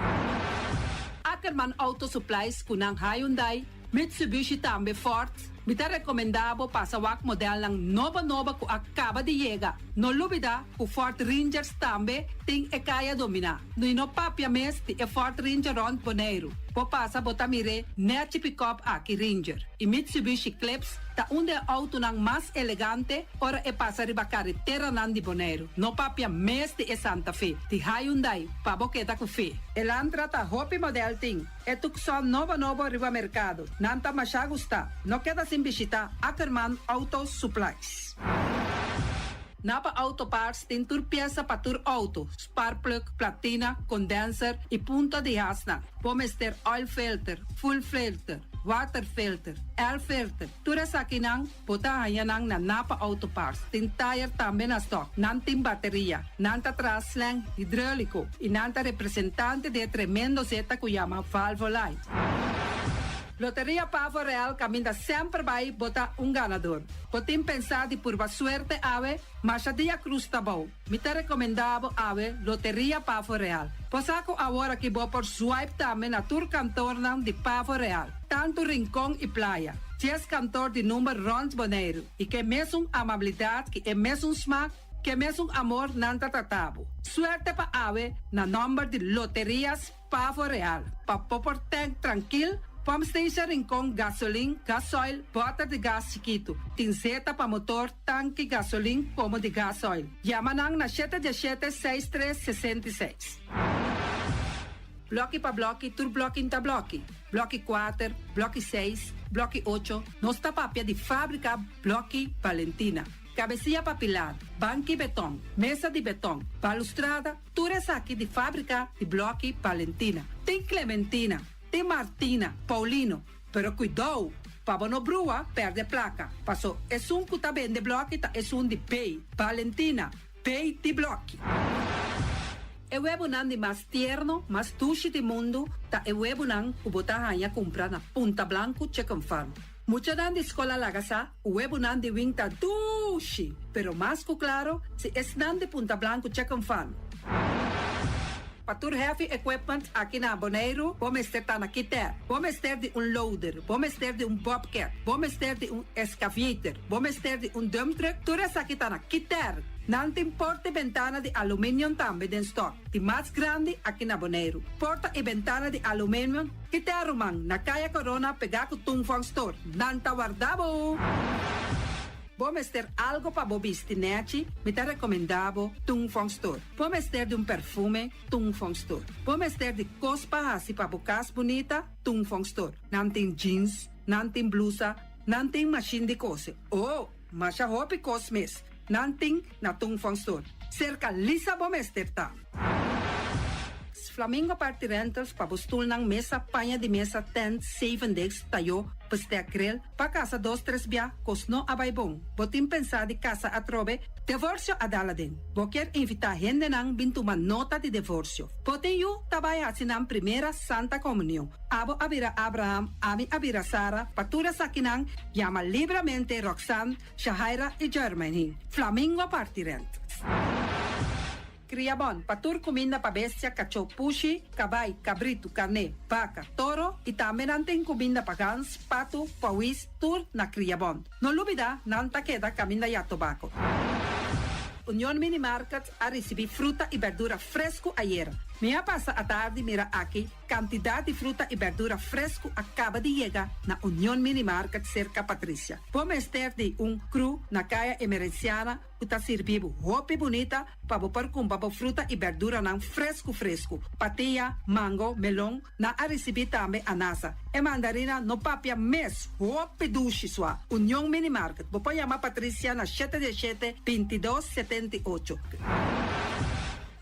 Ackerman Auto Supplies kunang Hyundai, Mitsubishi também Ford, Me te recomendavo pasawak model ng nova ko acaba de llegar. No lubida ku Ford Rangers tambe ting e kaya domina. No ino papia mes ti e Ford Ranger Ron Bonaire. Po pasa botamire nechi pick-up aki Ranger. I Mitsubishi Eclipse ta unde auto nang mas elegante ora e pasa riba carretera nan di Bonaire. No papia mes ti e Santa Fe. Ti Hyundai pa boketa ku fe. Elantra ta hopi model ting. E tukson novo riba mercado. Nanta masya gusta. No queda sin visita Ackerman Auto Supplies. Napa Auto Parts tem tur pieza para tur auto, spark plug, platina, condenser e punta de asna. Vamos ter oil filter, full filter, water filter, air filter. Tura sa kinang, puta hayanang na Napa Auto Parts. Tem tire também na stock, nantim bateria, nanta traslang, hidráulico e nanta representante de tremendo zeta que chama Valvoline. Loteria Pavo Real caminha sempre vai botar ganador. Potem pensar de por suerte ave, mas a dia cruz tá bom. Me te recomendava ave Loteria Pavo Real. Posaco agora que vou por swipe também na tour cantor de Pavo Real. Tanto Rincón e Playa. 10 cantor de número Rons Bonaire. E que mesmo amabilidade, que é mesmo smack, que mesmo amor nanta tratabo. Suerte pa ave na número de Loterias Pavo Real. Pa popor tank tranquilo. Pump station Rincón, gasolina, gasoil, bota de gás chiquito. Tinzeta para motor, tanque gasolina como de gasoil. Yamanang na 717-6366. Bloque para bloque, tur bloque inta bloque. Bloque 4, bloque 6, bloque 8. Nossa papia de fábrica, bloque Valentina. Cabecilla papilar, banque betão, mesa de betão, balustrada, tudo isso aqui de fábrica de bloque Valentina. Tem Clementina. Tem Martina, Paulino, pero cuidado, para não brua, perde placa. Passou, é que tá bem de bloco, é de pay. Valentina, pay de bloco. É o ebunan de mais tierno, mais tushi do mundo, tá é o ebunan que botar a comprar na Punta Blanco Chicken Farm. Mucha dan de escola lagasa, o ebunan de winta tushi, pero mais que claro, se es nan de Punta Blanco Chicken Farm. Patur heavy equipment aqui na Bonaire, vamos ter na Kiter, vamos ter de loader, vamos ter de bobcat, vamos ter de excavator, vamos ter de dump truck, tudo isso aqui na Kiter. Não tem porta e ventana de alumínio também em stock. De mais grande aqui na Bonaire. Porta e ventana de alumínio que te arrumam na Caia Corona pegar com Tungfang Store. Não tá guardado. Vamos ter algo para bobistinete, me te recomendavo Tungfang Store. Vamos ter de perfume, Tungfang Store. Vamos ter de cospa assim para bocas bonita, Tungfang Store. Não tem jeans, não tem blusa, não tem machine de coser. Oh, mas a roupa cosmes, não tem na Tungfang Store. Cerca lisa vamos ter tá. Flamingo Party Rentals para postul ng mesa, panha de mesa, tent, 7 days, tayo, paste acryl, pa casa 2-3 bia, kosno abay bong. Botin pensa di casa atrobe, divorcio adala din. Boker invita gente nang bintuman nota de divorcio. Botin yu tabay asinang primera Santa Comunión. Abo abira Abraham, ami abira Sara, patura sa kinang, llama libremente Roxanne, Shahaira y Germany. Flamingo Party Rentals. Criabon, patur comida pa bestia, cachorro, pushi, cabay, cabrito, carne, vaca, toro e também nantem comida pa gans, pato, pauis, tur na Criabon. Não lubida, nanta queda caminda ya tobacco. União Mini Market a receber fruta e verdura fresco ayer. Minha passa a tarde mira aqui, quantidade de fruta e verdura fresco acaba de chegar na União Mini Market cerca Patrícia. Vamos ter de cru na caia emergenciana, que está servindo roupa bonita para pôr com fruta e verdura não fresco. Patia, mango, melão, na a receber também anasa. E mandarina no papia mês, roupa duche sua. União Mini Market. Vou chamar Patrícia na 717-2278.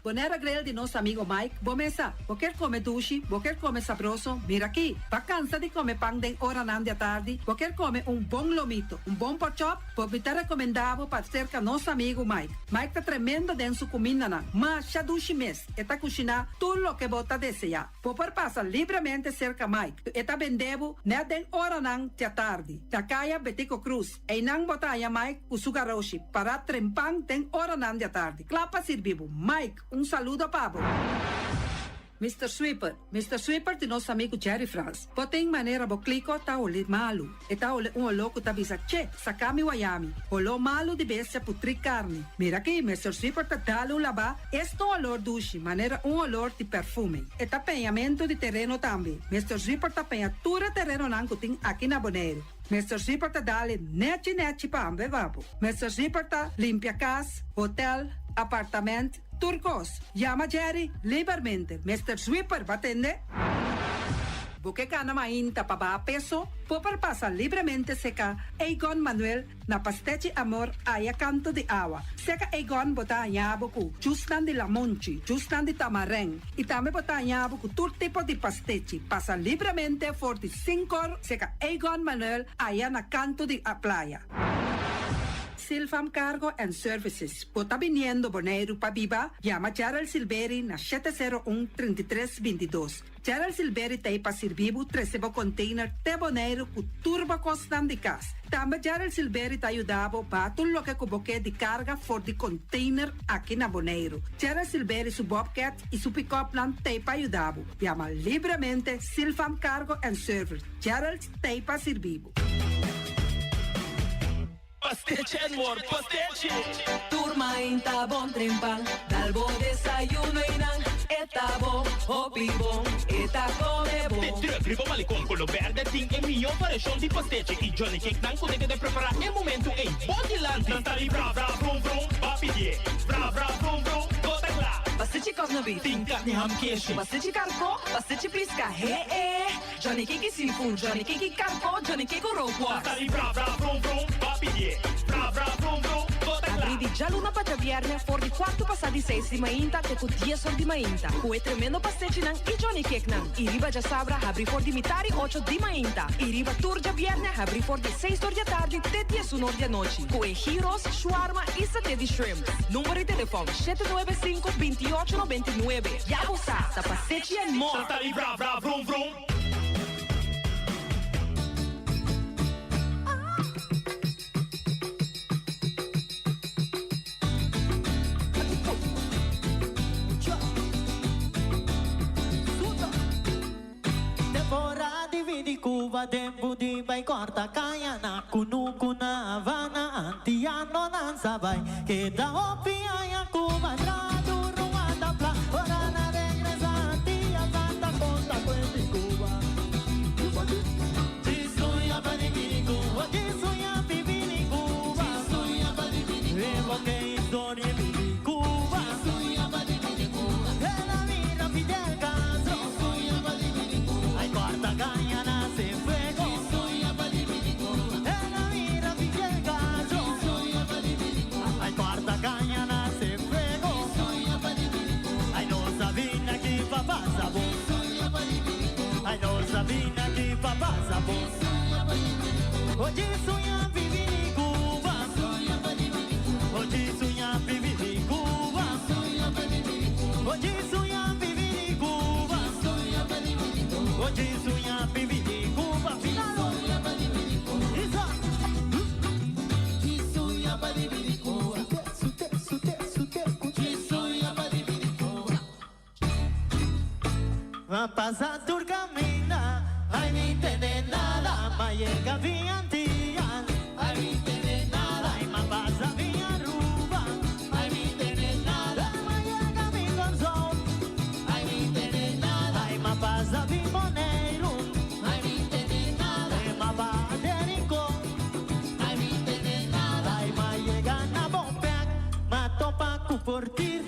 Bonera Grill de nosso amigo Mike, bomesa, quer comer duche, quer comer sabroso, mira aqui, vacanza de comer pão de hora nan de tarde, quer comer bom lomito, bom porchop, me te recomendavo para cerca nosso amigo Mike. Mike tá tremendo dentro sua comida nan, mas já duche mês, eta cozinha tudo o que bota desejar. Popor passa livremente cerca Mike, eta vendebo ne den hora nan de tarde. Da caia Betico Cruz, e nan botaya Mike usugaroshi, para trempang den hora nan de tarde. Clapa servivo, Mike, saludo, Pablo. Mr. Sweeper de nosso amigo Jerry Franz. Botem maneira boclico tá olhe malu. E tá olhe louco tá bisa che, sacami wayami. Olo malu de bestia putri carne. Mira aqui, Mr. Sweeper tá dalo laba. Esto olor dushi, maneira olor de perfume. E tá penhamento de terreno também. Mr. Sweeper tá penhatura terreno nangutin aqui na Bonaire. Mr. Sweeper tá dale neti pa ambe vapo. Mr. Sweeper tá limpia casa, hotel, apartamento, turcos. Llama Jerry libermente. Mr. Sweeper, batende. Porque gana mainta pa ba peso, popar pasa livremente seca Egon Manuel na pastete amor aya canto de agua. Seca Egon bota nyabuku, justan de lamonchi, justan de tamareng. E também bota nyabuku tur tipo de pastete. Pasa livremente for de 5 seca Egon Manuel aya na canto de a playa. Silfam Cargo and Services. Bota viniendo Bonaire pa Biba, llama Gerald Silveri na 701-3322. Gerald Silveri te pa servibu 13 container te Bonaire ku turbo costam de cas. Também Gerald Silveri te ajudava para tudo lo que cuboque de carga for de container aqui na Bonaire. Gerald Silveri su Bobcat e su pick-up plan te pa ajudava. Llama livremente Silfam Cargo and Service. Gerald te pa servibu. Pastiche, amor, pastiche. Turma inta bon trempan, dalbo desayuno inan, eta bo, hopi bon, eta come bon. De druk, ribo malicon, colo verde, ting e mio paration di pastiche. I Johnny Cake nan kunde de preparar e momento e bodylanti. Non tali bra bra vrum vrum, papi die. Bra bra vrum vrum, gota gla. Pastiche cosna bi. Ting carne ham queijo. Pastiche carco, pastiche pisca, Johnny Cake seafood, Johnny Cake carco, Johnny Cake roquas. Non tali bra bra vrum vrum, papi die. Bra bra vrum vrum, gota gla. Apridi già luna pa viernes for di quarto passati 6 di mainta te cu 10 sol di mainta. Cu e tremendo pastiche nan i Johnny Cake nan. I riba già sabra abri for di mitari 8 di mainta. I riba turgia viernes abri for di 6 di tardi te 10 un'ora di noci. Cu e gyros, shawarma e satè di shrimp. Numero di telefono 795-2899. Ya usa, ta pastiche and more. Non tali bra bra vrum vrum. Cuba tempo di bai corta kaya na kunu kuna Havana antiano nan sabay kita opia ya Cuba radu ruanda pla ora na regresa antia santa conta cuenti Cuba Tisuya bani Cuba tisuya bibini Cuba tisuya bani Cuba que historia bibini Cuba tisuya bani Cuba ela mira Fidel Castro tisuya bani Cuba ai corta kaya na Ai non Sabina che papà sabon Oggi sogna vivi in Cuba Oggi sogna vivi in Cuba Oggi sogna vivi in Cuba Oggi sogna vivi in Cuba Finalo Isa Ci sogna vivi in Cuba Su te Ci sogna vivi in Cuba Va pasa turcamina, ay ni tiene nada, ma llega viantian, ay ni tiene nada, ay ma pasa via ruba, ay ni tiene nada, ma llega mi corazón, ay ni tiene nada, ay ma pasa vi Bonaire, ay ni tiene nada, ay ma va de rincón, ay ni tiene nada, ay ma llega na bombear, ma topa cu portir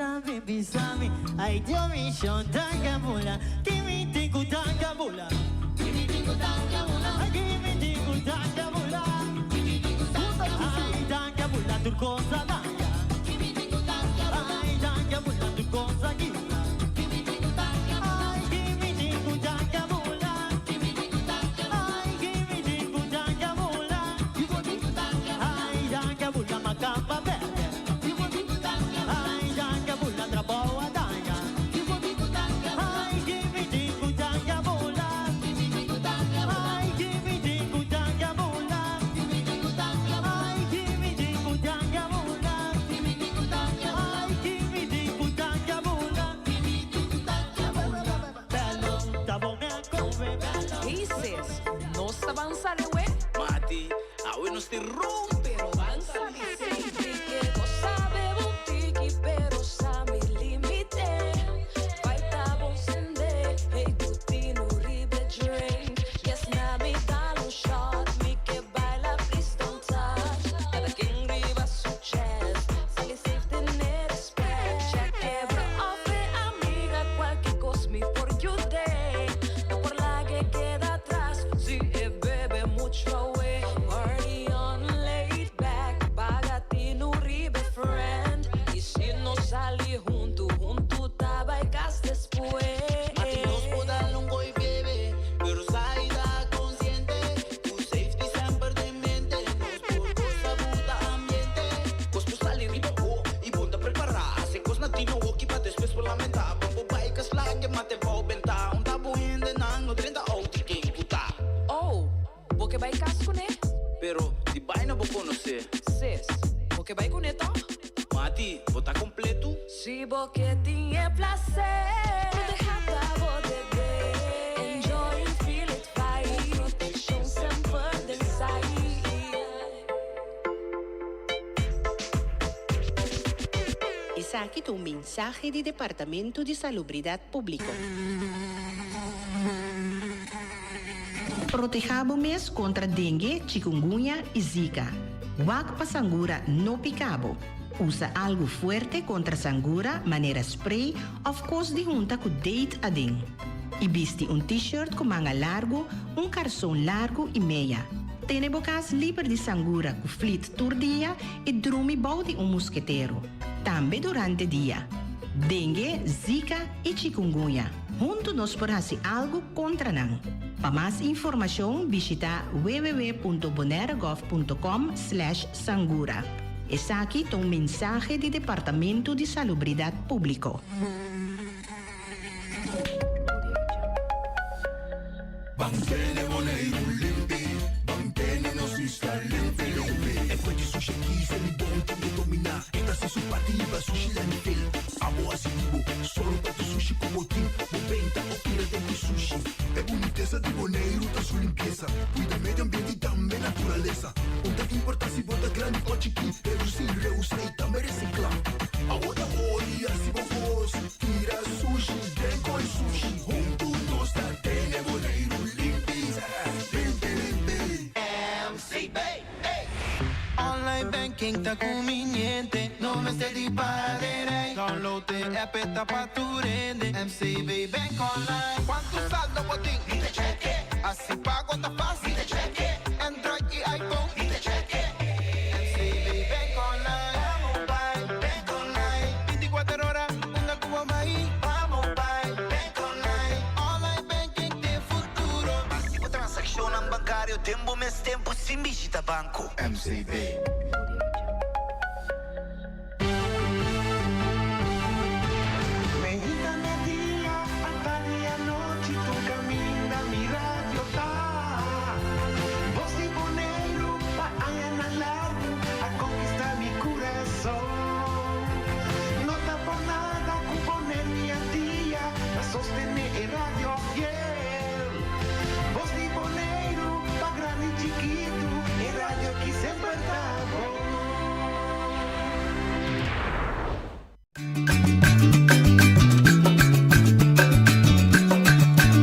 a mi bisami, ay Dios mi tanga mula, kimi tingu tanga mula, kimi tingu tanga mula, ay kimi tingu tanga mula, kimi tingu tanga mula, ay tanga mula turcosa tanga, kimi tingu tanga mula, ay tanga mula turcosa gila, kimi tingu tanga mula, ay kimi tingu tanga mula, kimi tingu tanga mula, ay kimi tingu tanga mula, kimi tingu tanga mula, ay tanga mula macamba verde. Boa danga, tipo bico danga, ai give me digo danga bola, give me digo danga bola, ai give me digo danga bola, give me digo danga bola, ai give me digo danga bola, conocer. Sis, porque vai conectar? Mati, vou tá completo? Se porque tinha placer. Protejada vou beber. Enjoy and feel it fine. Proteção sempre de sair. Essa aqui é um mensagem do Departamento de Salubridade Pública. Protejamos contra dengue, chikungunya e zika. Wak pa sangura no picabo. Usa algo fuerte contra sangura, maneira spray, of course de junta com date ading. E viste t-shirt com manga largo, calção largo e meia. Tene bocas livre de sangura com flit turdia e drumi body mosqueteiro. Também durante dia. Dengue, zika e chikungunya. Junto nós porase algo contra não. Para mais informação, visita www.bonaeragov.com/sangura. Essa aqui é um mensagem do Departamento de Salubridade Pública. Bangkene Bonaire limpi, bangkene nos isla limpi. E poi di sushi chi se li bonti di dominar. E da se su partiva sushi landfill. Amo asitivo, solo per tu sushi como team. Moventa o pira de sushi. E boniteza de Bonaire da sua limpeza. Cuida meio ambiente e também natureza. Onde que importa se bota grande ou chiqui. Reduzir, reusar e também reciclar. A outra olha se vos tira sushi, vem com sushi. Junto nós da Tene Bonaire. Online banking tá conveniente, não me sei de parar. Download the app e tá pra tu rende. MCB Bank Online. Quanto saldo botim? E te cheque. Assim pago tá fácil. E te cheque. Android e iPhone. E te cheque. MCB Bank Online. Mobile Bank Online. 24 horas, uma cuba mais. Mobile Bank Online. Online banking tem futuro. O transação bancário tempo mais tempo sem visita banco. MCB.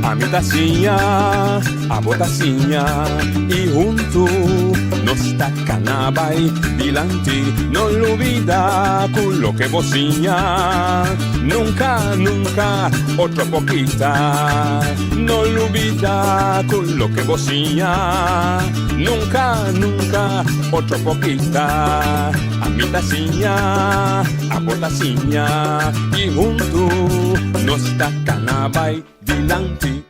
A mitacinha, a botacinha e junto nos tacanabay dilante, no olvida quello que vocinha. Nunca, nunca, otra poquita, no olvida quello que vocinha. Nunca, nunca, otra poquita. A mitacinha, a botacinha e junto nos tacanabay dilante.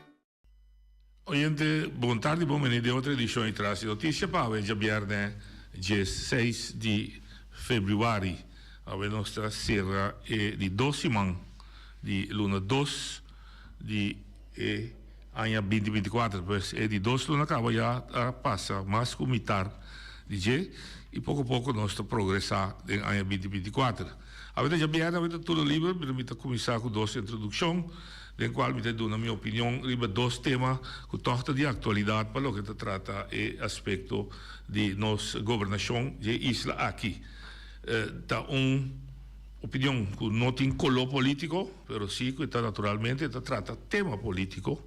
Oyente, buon tardi, buon venerdì, oltre edizione di Trassi Notizie, poi già viernes 6 di febbraio, la nostra sera è di 12 man, di luna 2 di anno 2024, pues è di 2 luna acaba ya passa, mas comitar di G, e poco a poco nostro progressa in anno 2024. Avete già viernes, avete tutto libero, per mi cominciare con 2 introduzioni, den qual mi do na minha opinião riba dois temas que torta de atualidade para o que se trata é aspecto de nossa governação de isla aqui. Tá opinião que não tem color político, mas sim que está naturalmente trata tema político.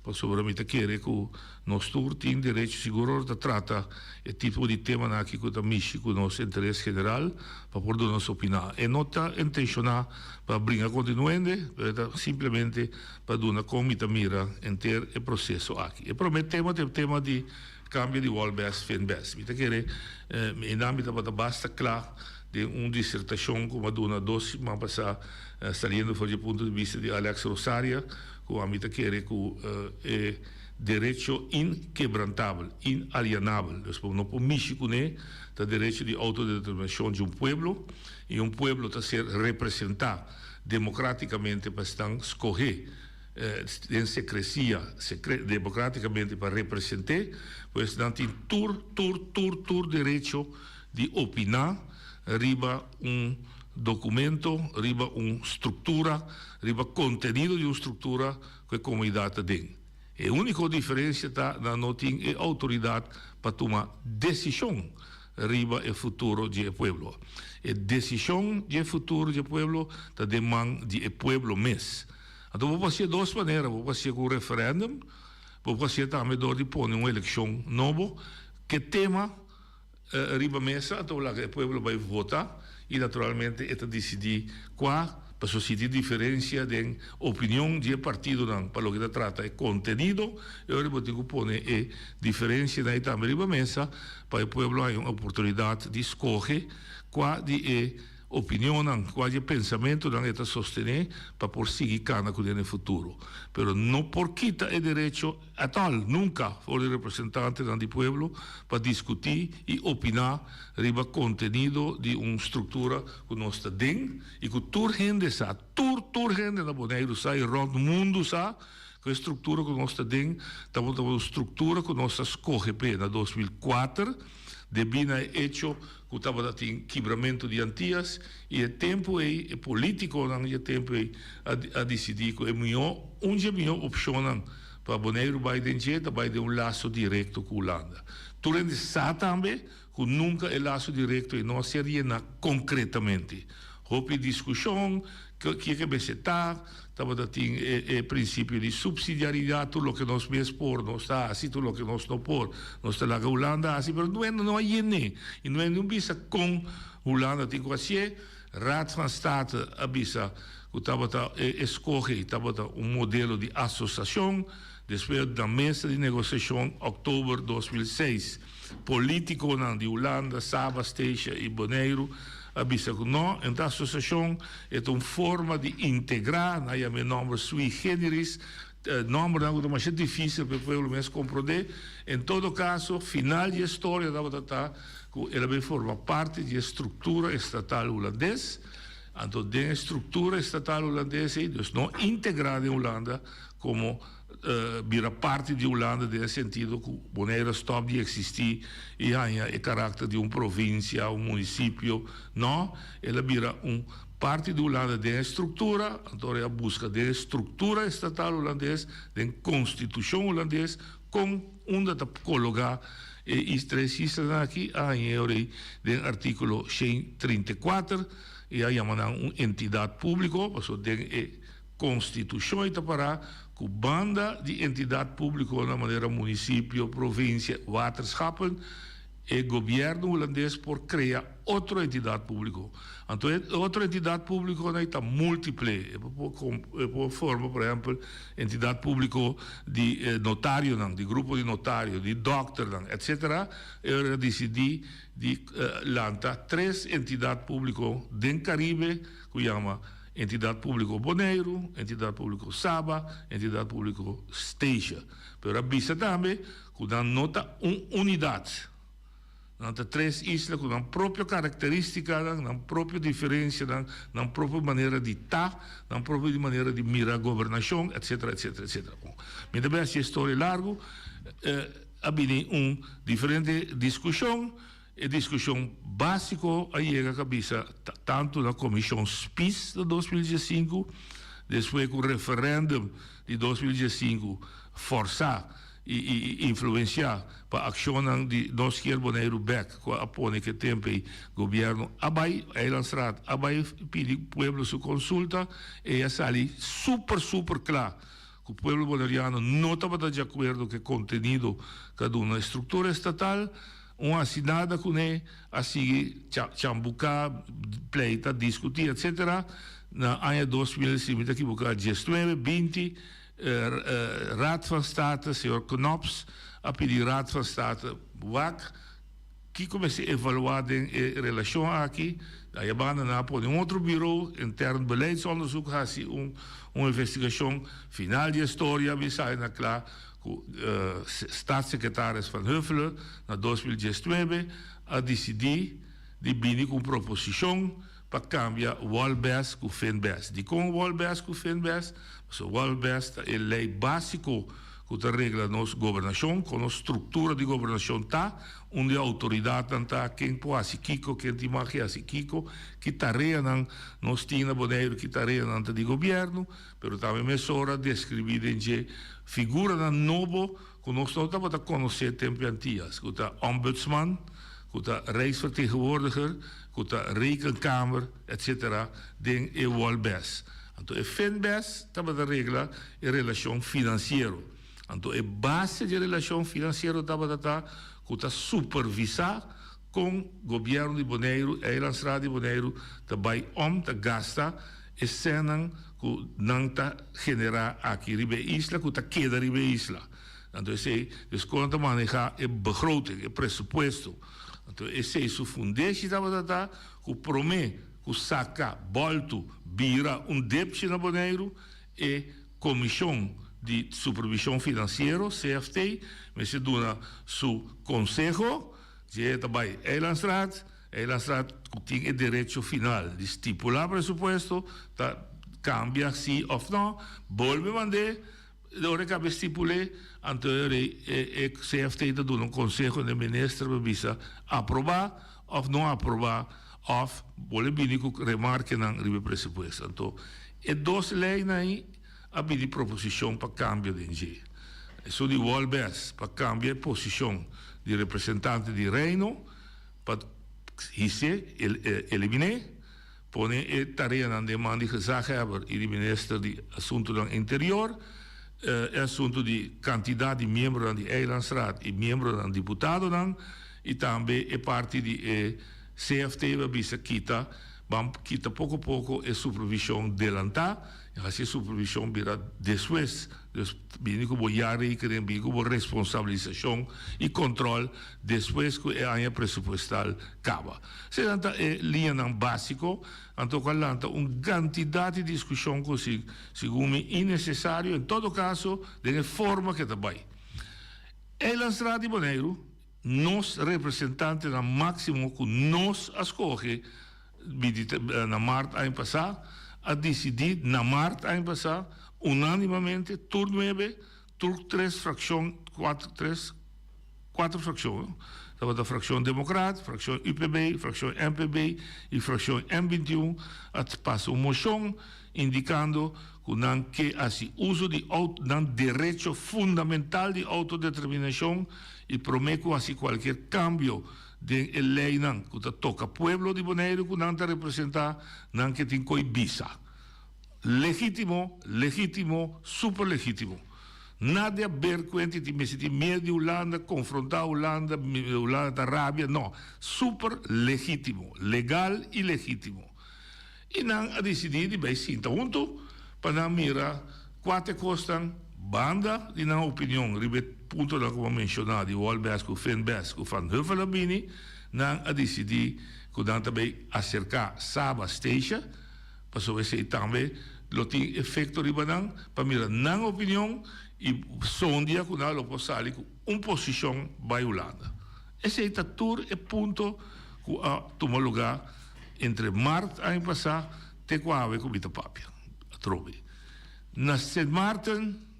Para sobramente querer que nós todos tem direito seguro de tratar o tipo de tema aqui que está mexido com o nosso interesse geral para poder nossa opinião. E não está intencionado para brincar continuamente, mas simplesmente para dar como está mira inteiro o processo aqui. E prometemos o tema de cambio de Walbest, Finbest. Me querer em âmbito para basta claro de uma dissertação como a dona doce, mas passar saliendo do ponto de vista de Alex Rosaria, que a mim quer que é direito inquebrantável, inalienável. Então, não podemos né, o direito de autodeterminação de povo, e povo está a ser representado democraticamente para escolher en secrecia, democraticamente para representar, pues dan tur derecho de opinar riba documento, riba estrutura, riba contenido de uma estrutura que a comunidade tem. A única diferença está na não tem autoridade para tomar decisão riba o futuro do povo. A decisão do futuro do povo está de mão do povo mesmo. Então, vou fazer duas maneiras. Vou fazer com o referendum, vou fazer também de pôr uma eleição nova, que tema riba mesa, então o povo vai votar e naturalmente é decidir qual para suscitar diferença de opinião de partido não, para o que trata é conteúdo, eu vou ter que pôr diferença daí também riba mesa para o povo ter uma oportunidade de escolher qual de opinião, qual é o pensamento não é sostener para por seguir cana com o futuro. Pero não por quita o direito a tal, nunca for o representante do povo para discutir e opinar riba contenido de uma estrutura que nós está dentro e que toda gente sabe, toda gente na Bonaire sabe, rond o mundo sabe, que a estrutura que nós está dentro, estamos uma estrutura que nós escolhe na 2004, debina hecho que estava a quebramento de antias e o tempo é político não é tempo a decidir que é melhor opção para Bonaire vai de laço direto com a Holanda. Tu ainda sabe também que nunca é laço direto e não seria concretamente. Houve discussão que você estava a ter princípio de subsidiariedade, tudo o que nós mesmos por, não está assim, tudo o que nós não por, não está lá com a Holanda assim, mas não é nem, e não é nem bisa com a Holanda, tem que ser, Raad van State, a bisa, que estava a escolher, estava modelo de associação, depois da mesa de negociação, outubro de 2006, político de Holanda, Saba, Steixa e Bonaire, avisa que não, então a associação é uma forma de integrar, não é o nome sui generis, nome é mais difícil para o povo mesmo compreender. Em todo caso, final da história da batata, que ela vai formar parte da estrutura estatal holandesa, então da estrutura estatal holandesa, então não integrada em Holanda como vira parte de Holanda nesse sentido que Bonaire stop de existir e ganha o caráter de uma província, um município, não, ela vira parte de Holanda da estrutura, então é a busca da estrutura estatal holandesa, da constituição holandesa, com onde está colocar e três islas aqui, do artigo 134, e aí uma entidade pública, porque tem constituição está para que banda de entidade pública na maneira município, província, waterschappen e governo holandês por criar outra entidade pública. Então, outra entidade pública está múltipla, por forma, por exemplo, entidade pública de notário, de grupo de notário, de doctor, etc. Eu decidi de lançar três entidades públicas do Caribe, que chama entidade pública Bonaire, entidade pública Saba, entidade pública Steixa. Pero avisa também que dá nota unidade. Nota três islas com a própria característica, a própria diferença, a própria maneira de estar, a própria maneira de mirar a governação, etc, etc, etc. Mas também essa história larga, havia uma diferente discussão, a discussão básica aí é a cabeça tanto na comissão SPIS de 2015, depois com o referendum de 2015 forçar e influenciar para a ação de nós que Bonaire back com a pone que tempo o governo abai lançar abai pedir povo sua consulta e essa ali super claro que o povo bonaireano não estava de acordo com o conteúdo cada uma estrutura estatal uma assinada com ele, a seguir, chambucar, pleita, discutir, etc. Na ano 2000, que buscar 19, 20, Raad van State, senhor Knops, a pedir Raad van State, que comecei a evaluar em relação aqui, a Yabana na pôr um outro bureau interno de beleidsonderzoek, uma investigação final de história, me sai na claro, staatssecretaris Van Huffelen, na 2019, a decidir de vir com proposição para cambiar Walbes com Fenbes. De com Walbes com Fenbes, so Walbes é lei básico que regula nossa governação, com a estrutura de governação tá, onde a autoridade está, quem pode kiko, quem te magia se kiko, que tarefa não nós tina boneiro, que tarefa não de governo, pero também mesura descrevida em que figura na novo, que nós não estamos a conhecer tempo antigas, que o ombudsman, que o Rijksvertegenwoordiger, que a Rekenkamer, etc., den é Walbes. Então, a FNBES estava a regla em relação financeira. Então, a base de relação financeira estava a supervisar com o governo de Bonaire, a Eilandsraad de Bonaire, também a gastar e cena que não está generar aqui na isla, que está queda na isla. Então, eles contam manejar a begroting, o pressuposto. Então, esse é o fundação da que promete que saca, volta, vira débito na Bonaire e comissão de supervisão financeira, CFT, mas se dá seu conselho, que é também a Eilandsraad tem o direito final de estipular presupuesto, cambia sim ou não, volve a mandar, agora que estipulei, então o CFT dá um conselho do ministro para aprovar ou não aprovar, ou vou vir com remarque no presupuesto. Então, é duas leis aí, a pedir proposição para câmbio de engenho. Isso de Walbes, para cambiar a posição de representante de reino, para eliminar, põe a tarefa na demanda de gezagheber e de ministro de Assuntos do Interior, assunto de quantidade de membros da Eilandsraad e membros da deputado, e também é parte de CFT, vamos quitar pouco a pouco a supervisão delantar, e essa supervisão virá depois, vindo como jare, como responsabilização e controle, depois que a área presupuestal acaba. Se é linha básico, então calanta uma quantidade de discussão que segundo é necessário, em todo caso, de forma que também. Eilandsraad de Bonaire, nós representantes no máximo que nós escolhe na março ano passado, a decidir na março ano passado, unanimamente, turno 9, três fracções, quatro fracções. Estava da fração democrata, fração UPB, fração MPB e fração M21, passa uma moção indicando que esse uso de direito fundamental de autodeterminação e promete que qualquer cambio de lei que toca pueblo de Bonaire que não representa não que tem coibisa legítimo super legítimo nada a ver com de me sentir medo de Holanda confrontar Holanda da Arábia não super legítimo legal e legítimo e não a decidir de bem sinta junto para mirar quanto custam banda de na opinião punto da como mencionado de Walbes com Fenbes com Van Heuvelabini não a decidir que não também acercar Saba Station para saber se também lo tem efeito ribanan para mirar na opinião e sondia que não lo possali com posição vai Holanda esse tour é ponto que toma lugar entre março ano passado até quase com Itapapia a trobe na St. Martin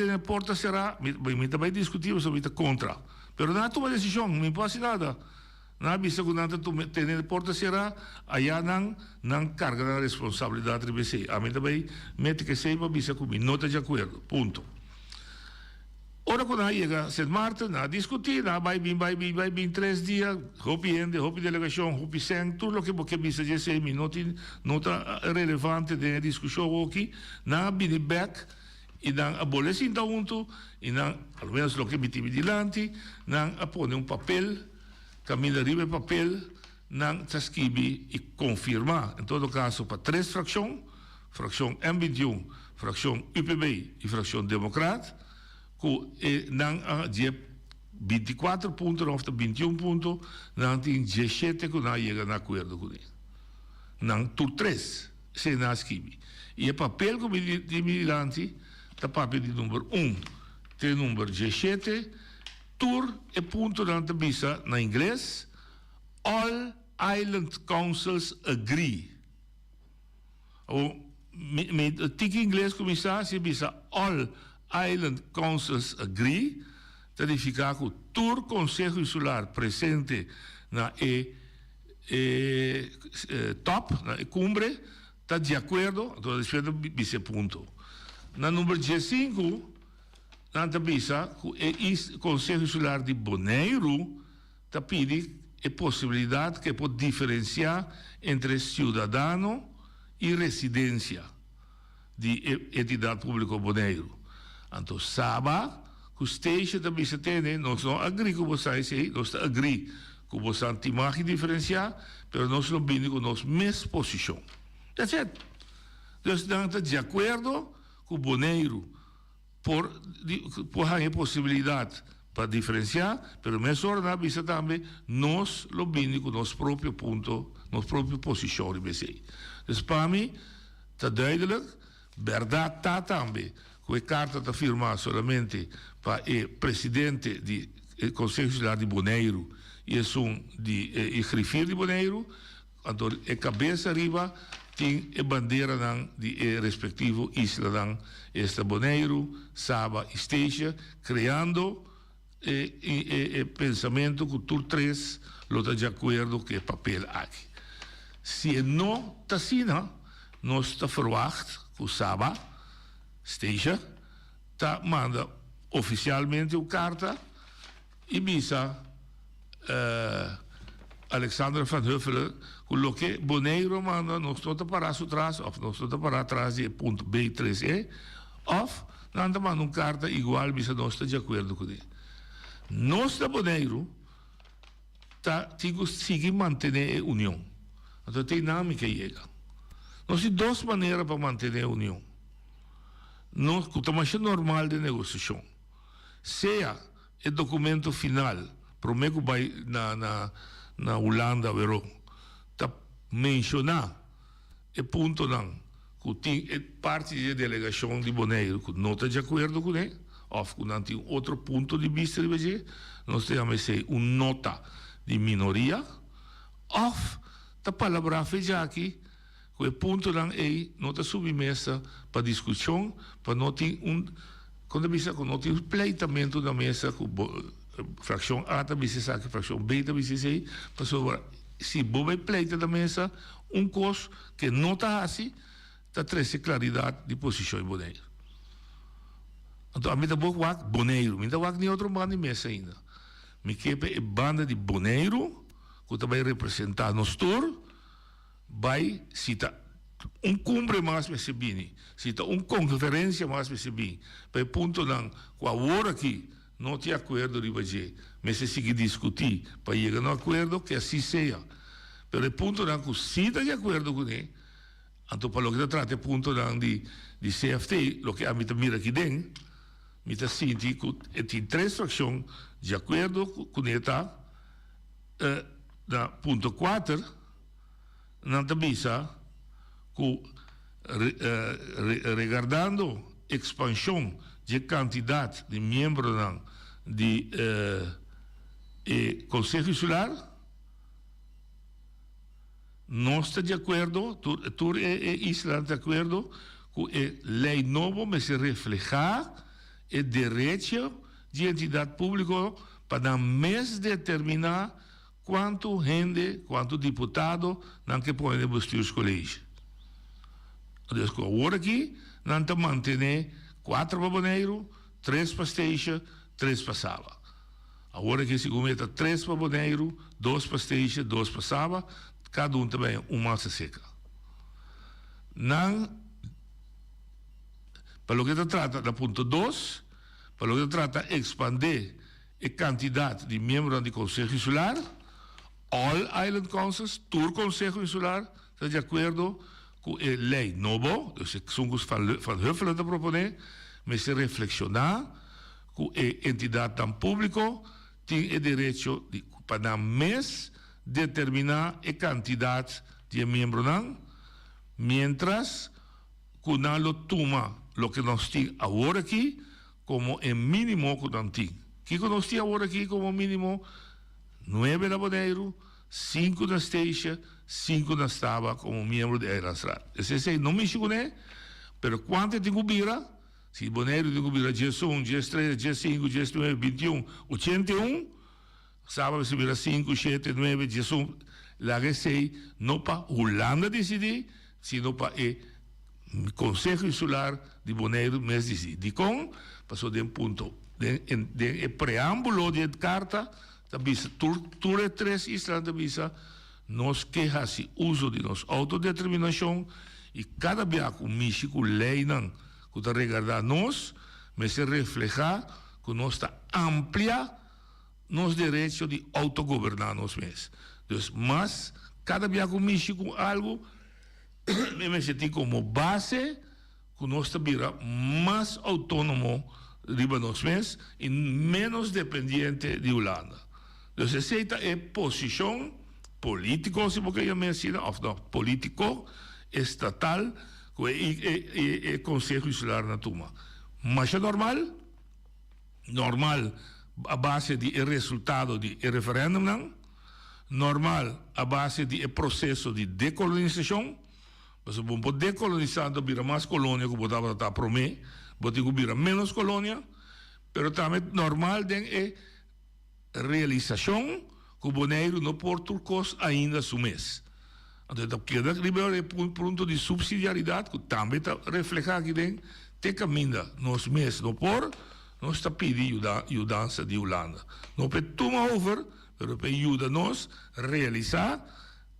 na porta será, me também discutir sobre a contra. Pero não toma decisão, não passa nada. Não avisa que não tem a porta será, aí não carga a responsabilidade de você. A mim também mete que seja, avisa comigo, não está de acordo, ponto. Ora, quando chega a St. Martin, não discutir, não vai vir 3 dias, hopi delegação, hopi sem, tudo o que você avisa de ser, não está relevante da discussão aqui, não vir back, e não abolece então junto e não ao menos o que me tive delante não a pôr papel caminha arriba papel não se escreve e confirmar em todo caso para 3 fração M21 fração UPB e fração democrata que não a 24 pontos ou 21 pontos não tem 17 que não chega a acordo com ele não tu 3 se não escreve e o papel que me tive delante da papel de número 1, tem número 17, tur e ponto da bisa na inglês, all island councils agree. Met tik inglês commissaris bisa all island councils agree. Significa que todo Conselho Insular presente na top, na cumbre, está de acordo, então respeito esse ponto. Na número 15, nanta bisa que o Conselho Insular de Bonaire está pedindo a possibilidade que pode diferenciar entre cidadão e residência de entidade pública Bonaire. Então, sabe que o stage também se tem, nós não agree com vocês, nós agree com vocês que diferenciar, mas nós não vimos com nossa mesma posição. That's it. Nós estamos de acordo com o Bonaire por a possibilidade para diferenciar, mas mesmo hora bisa também nós lo vimos com nosso próprio ponto, nossa própria posição. Então, para mim, está duidelijk, verdade está também, que a carta está firmada somente para o presidente do Conselho Insular de Bonaire e o grifeiro de Bonaire, então a cabeça arriba tem a bandeira de respectivo isla, esta Bonaire, Saba e Esteja, criando pensamento que todos três estão de acordo com o papel aqui. Se não está assim, nós estamos verwacht que o Saba, Esteja, manda oficialmente uma carta e bisa Alexander Van Huffelen, o que Bonaire manda, nós estamos para atrás, ou nós estamos para atrás de ponto B3E, ou nós manda uma carta igual, bisa nós estamos de acordo com ele. Nós da Bonaire temos que seguir manter a união. Então tem nome que chega. Nós temos duas maneiras para manter a união. Nós, com a maneira normal de negociação, seja o documento final, prometo que vai na Holanda, está mencionar o ponto que tem parte da delegação de Bonaire que não está de acordo com ele, ou que não tem outro ponto de vista de ver, nós temos uma nota de minoria, ou a palavra feita aqui, que o ponto não está submessa para discussão, para não ter quando não tem pleitamento na mesa, fração A também se sabe, fração B também se sabe, se você pleita na mesa, coisa que não está assim, está trazendo claridade de posição em Bonaire. Então, a mim também é Bonaire, a mim também nem outro bando de mesa ainda. Me quepe é banda de Bonaire, que também representa nos tour, vai citar cumbre mais recebini, citar conferência mais recebini, para ponto não, com a hora aqui, não tem acordo de fazer, mas se seguir discutir, para chegar a um acordo, que assim seja. Pero o ponto não, que se está de acordo com ele, então, para o que trata, o ponto não de CFT, o que a mim mira aqui dentro, me está sentindo que tem três frações de acordo com ele, na ponto 4, não está bisa, que regardando expansão de quantidade de membros do Conselho Insular, não está de acordo, toda a isla está de acordo com a lei nova, mas se reflejar o direito de entidade pública para mais determinar quanto gente, quanto deputado não que podem vestir os colégios. Então, agora aqui, não está mantendo 4 para Bonaire, 3 para Esteja, 3 para Saba. Agora aqui, segundo está 3 para Bonaire, 2 para Esteja, 2 para Saba, cada também massa seca. Não, para o que se trata da ponto 2, para o que se trata de expandir a quantidade de membros do Conselho Insular, all island councils, todo o Conselho Insular está de acordo com a lei nova, que são os Van Huffelen a proponer, mas se reflexionar que a entidade tão pública tem o direito de, para mais determinar a quantidade de membros, mientras que não toma o que nós temos agora aqui como o mínimo que nós temos. O que nós temos agora aqui como mínimo 9 da Bonaire, 5 na station, 5 na estava como membro de Eilandsraad. Esse sei, não me chico, né? Pero quanto tem cubira? Se Bonaire tem cubira dia 1, dia 3, dia 5, dia 9, 21, 81, sábado se vira 5, 7, 9, dia 1, lá que sei, não para Holanda decidir, sino para o Conselho Insular de Bonaire mês decidir. De com, passou de um ponto, de preâmbulo de carta, tabisa, tudo 3 islas tabisa, nós queixamos uso de nossa autodeterminação e cada vez que o México lei não, que está regardar nós, mas se refleja que nós está amplia nos direitos de autogovernar nós mesmos. Então, mas cada vez que o México algo, me senti como base que nós está vira mais autônomo de nós mesmos e menos dependente de Holanda. Então, essa é a posição político, se você chama assim, ou não, político, estatal, que o Conselho Insular na Tuma. Mas é normal? Normal a base do resultado do referendo, não? Normal a base do processo de decolonização, mas se você decolonizando, vira mais colônia que você está prometendo, você vira menos colônia, mas também normal é realização que o Bonaire não pode turcos ainda sumês. Então, queda o ponto de subsidiariedade que também está refletido aqui dentro, tem caminho nos meses, não por, nós está pedindo ajuda de Holanda. Não pode tomar over, mas pode ajudar-nos a realizar,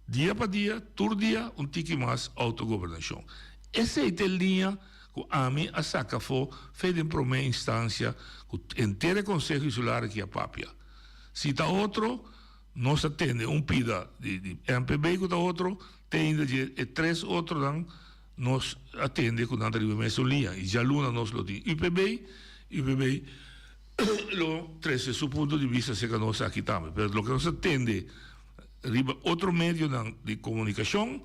dia para dia, todo dia, tique mais autogovernação. Essa é a linha que a mim a saca foi feita em primeira instância, que inteiro Conselho Insular aqui a Papia. Se está outro, nós atende pida de MPB, que está outro, tem de 3 outros, nós atende com nada de mesma linha. E já luna nós lo de UPB, lo 3 é o ponto de vista que nós aqui também. Mas o que nós atende, outro meio de comunicação,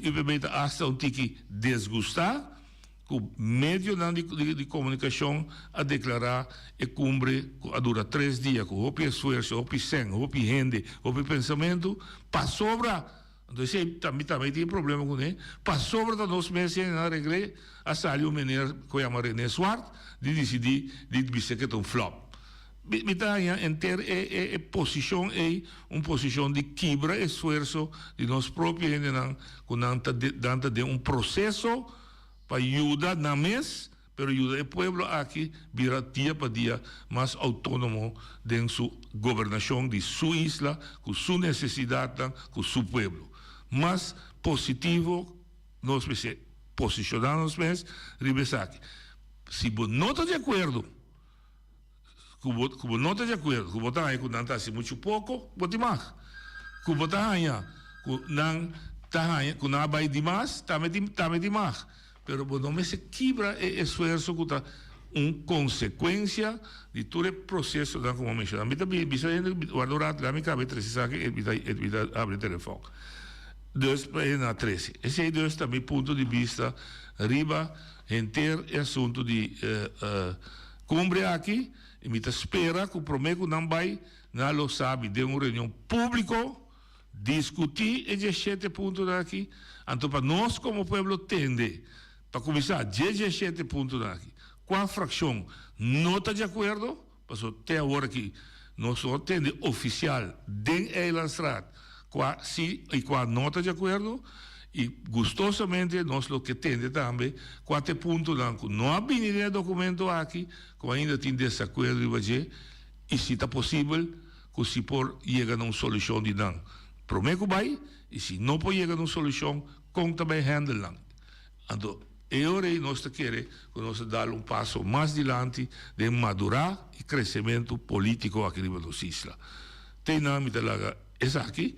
UPB está hasta tique desgustar, o meio de comunicação a declarar e cumpre a dura 3 dias, com o esforço, o sangue, o rende, o pensamento, para sobra. Então, também tem problema com ele. Para sobra da nossa mesa, na regra, a sair o menino que chama René Swart, de decidir de dizer que é um flop. A posição é uma posição de quebra esforço de nós próprios, dentro de um processo para ajudar na mês, mas ajudar o povo aqui vira dia para dia mais autônomo em sua governação de sua isla, com sua necessidade, com seu povo. Mas positivo, nós posicionamos mesmo, aqui. Se você não está de acordo, que não está de acordo, que você aí não está muito pouco, você mais. Que você aí, que não vai demais, também demais. Pero não me se quebra o esforço que está uma consequência de todo o processo da como mencionado. A mim bisa guardar lá me cabe 3 saque e abre o telefone. Dois na 13. Esse é dois também ponto de vista riba inteiro assunto de cumbre aqui e me espera que o prometo não vai não lo sabe de uma reunião pública discutir esses 7 pontos aqui. Então para nós como povo tende para começar, 17 pontos aqui. Qual fração não está de acordo? Passou até agora que nós temos oficial de Eilandsraad, qual não está de acordo, e gostosamente nós o que temos também, 4 pontos não há bem documento aqui, que ainda tem desacordo e se está possível, que se por chegar a uma solução de não. Prometo vai, e se não pode chegar a uma solução, como também handle. Então, agora nós queremos que nós dar passo mais adiante de madurar e crescimento político aqui na nossa isla. Tem nome de lá, essa aqui,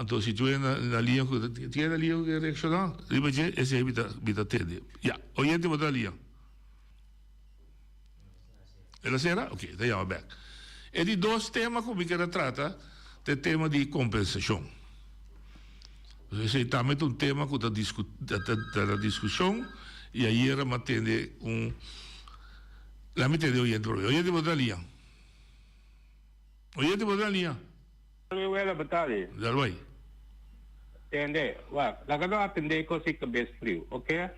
então se tu é na linha, tem na linha que reaccionar, esse é a tende. Já, oyente botar a linha. Ela será? Ok, daí vamos back. E de 2 temas que eu quero tratar, o tema de compensação. Esse também é um tema que está na discussão, e aí era atender lá me entendeu oyente botar a linha. Oyente botar a linha. Luela Batali. Dalway. Tende, wah, lagado atende ko si Kabes Frio, okay?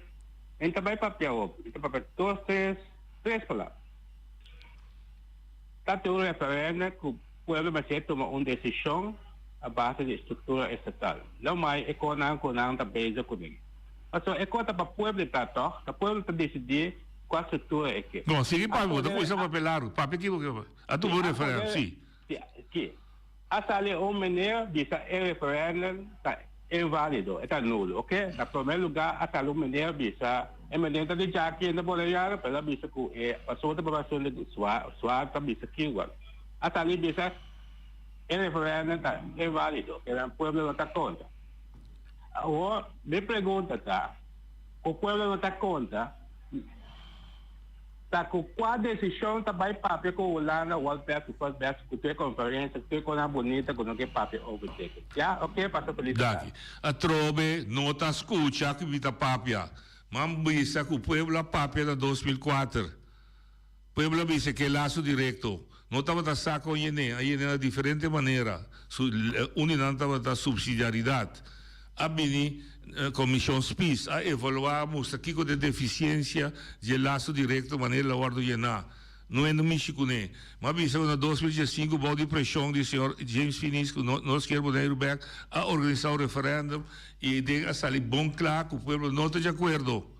Enta bay papyaw, ita papet 2, 3 pala. Tato referenda que o pueblo brasileiro toma uma decisão a base de estrutura estatal. Não mais é com a base comigo. Mas é conta para o pueblo tá o pueblo tá decidir qual estrutura é que. Não, sigue para o coisa papelado, papel que a tu vou referenda, sim. Que a sali maneira de ser referenda tá inválido, está nulo, ok? Na primeiro lugar, a sali maneira de é maneira de já que ainda pode já pela vista que é passou da população de sua tá vista que igual. A sali bisa é referenda tá inválido, que o pueblo não está contra. Agora, me pergunta tá, o pueblo não está contra. Tá com qual decisão tá vai papel com o Lana, o Walter, que faz best, que tem conferência, que tem coisa bonita, que não quer papel overtake. Já, ok, passa por isso. Daqui, a trobe não tá escuta que vita papia. Mas bisa que o pueblo a papia da 2004. O pueblo bisa que é laço direto. Não estava a saco aí de diferente maneira. Não estava a subsidiariedade. A bini Comissão SPIS a evaluar mostra que de deficiência de laço direto maneira la guardo llenar. Não é no México né. Mas bisa na 2005 o de pressão do senhor James Finis que nós queremos back a organizar o referendo e de a sair bom claro que o povo não está de acordo.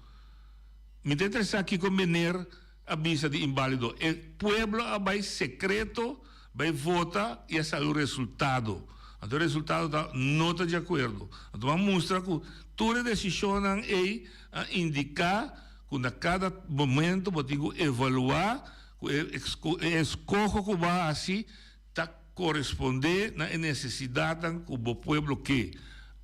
Me interessa aqui convenir a bisa de inválido. O povo vai secreto, vai votar e a sair o resultado. Então o resultado não está de acordo. Então vamos mostrar que toda decisão é indicar que a cada momento vou evaluar, escolha que vai assim, está corresponder na necessidade que o povo quer.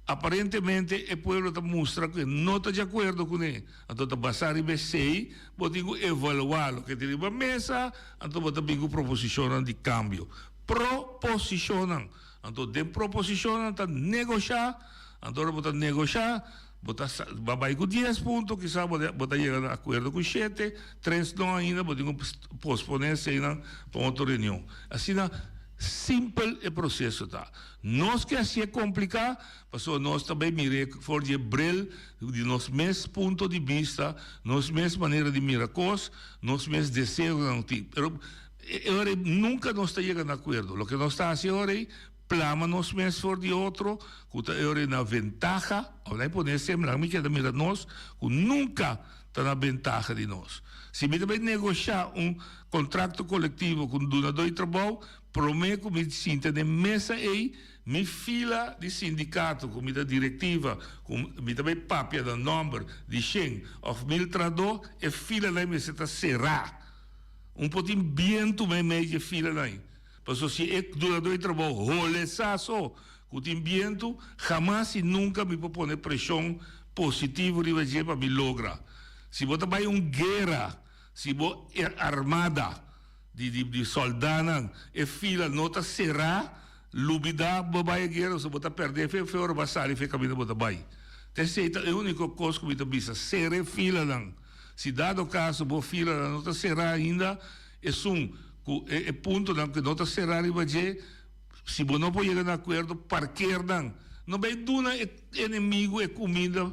Aparentemente o povo está mostrando que não está de acordo com ele. Então está passando em sei, vou evaluar o que tem na mesa, então vou ter proposição de cambio. Proposicionam. Então, de proposição, está negociar, então, vou negociar, vai com 10 pontos, que sabe, vou chegar a acordo com 7, 3 não ainda, vou posponer para outra reunião. Assim, simples o processo, tá? Nós que assim é complicado, mas nós também miramos for de bril, de nós mesmos pontos de vista, nós mesmos maneira de mirar coisas, nós mesmos desejos, mas nunca nós está chegando a acordo. O que nós está fazendo agora é plama nós mesmos for de outro, que está na ventaja, ou nem pode ser, mas que mira nós, que nunca está na ventaja de nós. Se me também negociar contrato coletivo com o donador de trabalho, prometo que me sinta na mesa aí, me fila de sindicato, com a diretiva, com me também papia do número de 100 ou 1000 trador, e fila lá me está será. Pouquinho viento meio de fila lá. Porque se é donador de trabalho, roleçaço, com o viento, jamais e nunca me pode poner pressão positiva para me lograr. Se você vai guerra, se você é armada de soldados, e fila nota será, lubida, vai guerra, se você perder, foi hora passar e foi caminho para vai. Então, é a única coisa que me diz, será fila não. Se dado o caso, você fila nota será ainda, é ponto que nota será e vai se você não pode chegar a acordo, parquear não. Não vai dar inimigo e comida.